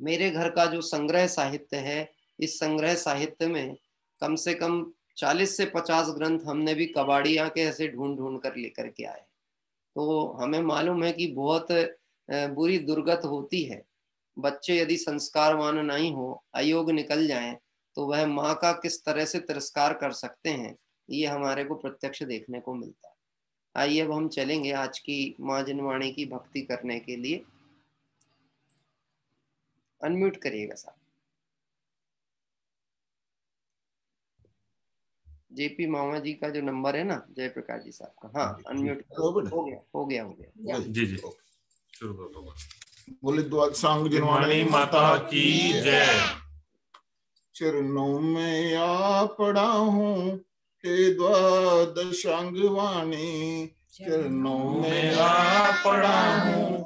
मेरे घर का जो संग्रह साहित्य है, इस संग्रह साहित्य में कम से कम 40 से 50 ग्रंथ हमने भी कबाड़िया के ऐसे ढूंढ ढूंढ कर लेकर के आए। तो हमें मालूम है कि बहुत बुरी दुर्गत होती है। बच्चे यदि संस्कारवान नहीं हो, अयोग्य निकल जाएं, तो वह माँ का किस तरह से तिरस्कार कर सकते हैं, ये हमारे को प्रत्यक्ष देखने को मिलता है। आइए अब हम चलेंगे आज की माँ जिनवाणी की भक्ति करने के लिए। अनम्यूट करिएगा साहब। जेपी मामा जी का जो नंबर है ना, जयप्रकाश जी साहब का, हाँ अनम्यूट हो गया। जी जी शुरू कर दो। बोले द्वादशांग जिनवाणी माता की जय। चरणों में आ पड़ा हूँ हे द्वादशांग वाणी, चरणों में आ पड़ा हूँ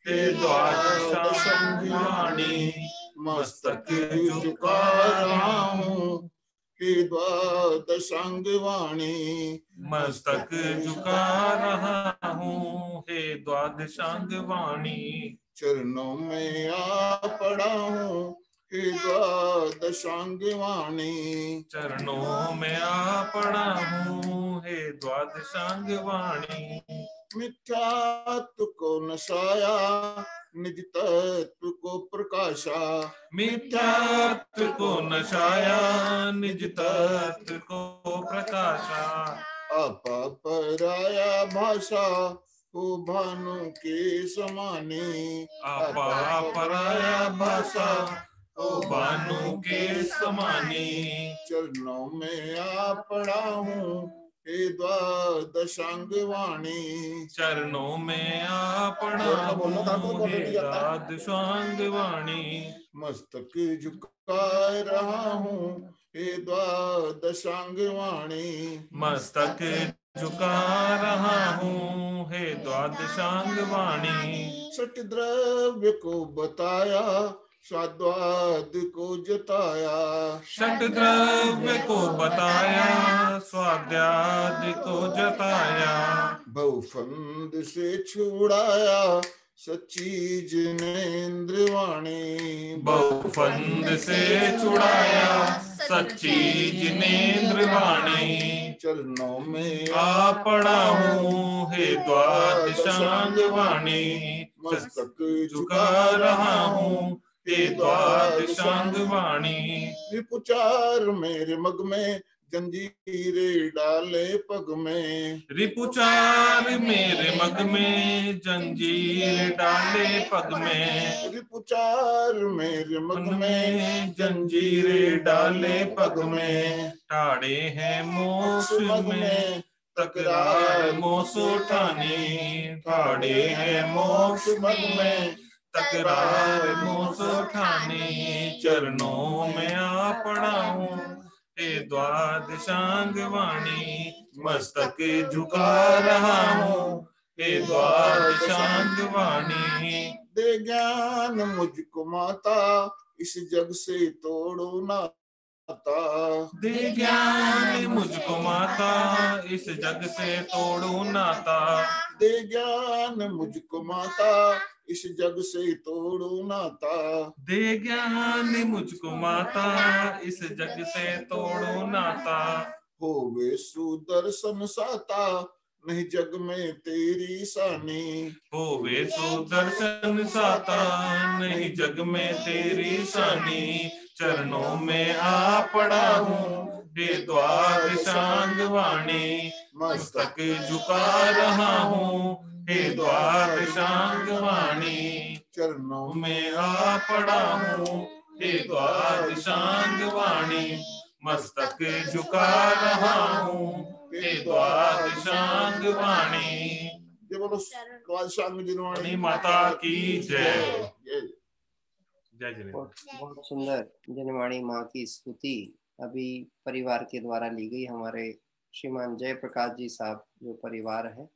हे द्वादशांग वाणी, मस्तक झुका रहा हूँ हे द्वादशांग वाणी, मस्तक झुका रहा हूँ हे द्वादशांग वाणी। चरणों में आ पड़ा हूँ हे द्वादशांग वाणी, चरणों में आ पड़ा हूँ हे द्वादशांग वाणी। मिथ्यात्व को नसाया निज तत्व को प्रकाशा, मिथ्यात्व को नशाया निज तत्व को प्रकाशा। आपा पराया भाषा हो भानु के समानी, आपा पराया भाषा ओ भानु के समानी। चरणों में आ पड़ा हूँ हे द्वादशांग वाणी, चरणों में आ पड़ा हूँ हे द्वादशांग वाणी। मस्तक झुका रहा हूँ हे द्वादशांग वाणी, मस्तक झुका रहा हूँ हे द्वादशांग वाणी। सट द्रव्य को बताया स्वाद्वाद को जताया, षट द्रव्य को बताया स्वाद्याद को जताया। बहुफंद से छुड़ाया सच्ची जिनेन्द्र वाणी, बहुफंद से छुड़ाया सच्ची जिनेन्द्र वाणी। चरणों में आ पड़ा हूँ हे द्वादशांग वाणी, मस्तक झुका रहा हूँ हे द्वादशांग वाणी। रिपुचार मेरे मग में जंजीरें डाले पग में, रिपुचार मेरे मग में जंजीर डाले पग में। रिपुचार मेरे मग में जंजीरें डाले पग में। टाड़े हैं मोक्ष में तकरार मोक्ष उठानी। ठाड़े हैं मोक्ष मग में तकरार मोक्ष उठानी। चरणों में आ पड़ा हूँ हे द्वादशांग वाणी, मस्तक झुका रहा हूँ हे द्वादशांग वाणी। दे ज्ञान मुझको माता इस जग से तोड़ो नाता, दे ज्ञान मुझको माता इस जग से तोड़ो नाता। दे ज्ञान मुझको माता इस जग से तोड़ो नाता, दे ज्ञान मुझको माता इस जग से तोड़ो नाता। होवे सुदर्शन साता नहीं जग में तेरी सानी, होवे सुदर्शन साता नहीं जग में तेरी सानी। चरणों में आ पड़ा हूँ हे द्वादशांग वाणी, मस्तक झुका रहा हूँ हे द्वादशांग वाणी। चरणों में आ पड़ा हूँ हे द्वादशांग वाणी, मस्तक झुका रहा हूँ हे द्वादशांग वाणी। ये बोलो द्वादशांग जिनवाणी माता की जय। जय जय। बहुत सुंदर जिनवाणी माँ की स्तुति अभी परिवार के द्वारा ली गई। हमारे श्रीमान जय प्रकाश जी साहब जो परिवार है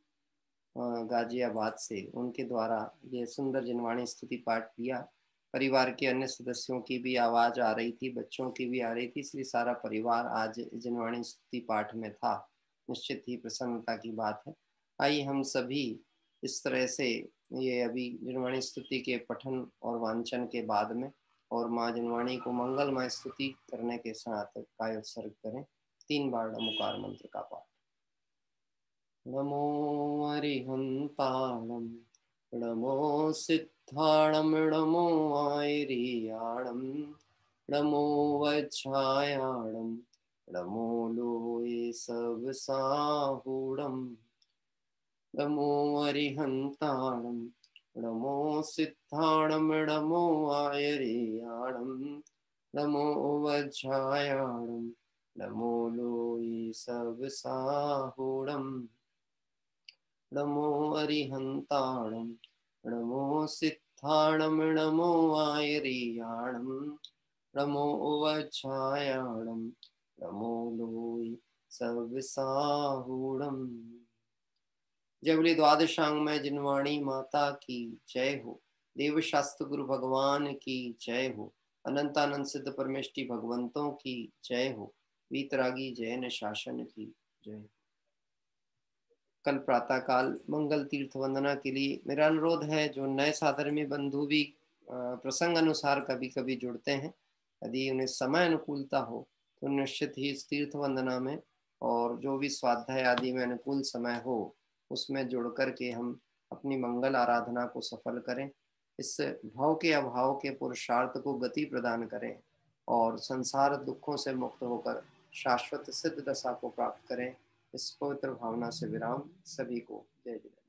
गाजियाबाद से, उनके द्वारा ये सुंदर जिनवाणी स्तुति पाठ लिया। परिवार के अन्य सदस्यों की भी आवाज आ रही थी, बच्चों की भी आ रही थी, इसलिए सारा परिवार आज जिनवाणी स्तुति पाठ में था। निश्चित ही प्रसन्नता की बात है। आइए हम सभी इस तरह से ये अभी जिनवाणी स्तुति के पठन और वांचन के बाद में और माँ जिनवाणी को मंगलमय स्तुति करने के साथ काय उत्सर्ग करें। 3 बार नमोकार मंत्र का पाठ। नमो अरिहंताणं नमो सिद्धाणं नमो आयरियाणं नमो वज्रायाणं नमो लोये सब साहूणं। नमो अरिहंताणं नमो सिद्धाणं नमो आयरियाणं नमो वज्रायाणं नमो लोये सब साहूणं। नमो अरिहंताणं नमो सिद्धाणं उत्थानम नमो आयरियाणम नमो उवच्छायाणम नमो लोई सविसाहूणम। जय बोले द्वादशांग में जिनवाणी माता की जय हो। देव शास्त्र गुरु भगवान की जय हो। अनंतानंद सिद्ध परमेष्टि भगवंतों की जय हो। वीतरागी जैन शासन की जय। कल प्रातः काल मंगल तीर्थ वंदना के लिए मेरा अनुरोध है, जो नए साधर्मी बंधु भी प्रसंग अनुसार कभी कभी जुड़ते हैं, यदि उन्हें समय अनुकूलता हो तो निश्चित ही इस तीर्थ वंदना में और जो भी स्वाध्याय आदि में अनुकूल समय हो उसमें जुड़ कर के हम अपनी मंगल आराधना को सफल करें। इस भाव के अभाव के पुरुषार्थ को गति प्रदान करें और संसार दुखों से मुक्त होकर शाश्वत सिद्ध दशा को प्राप्त करें। इस पवित्र भावना से विराम। सभी को जय जय।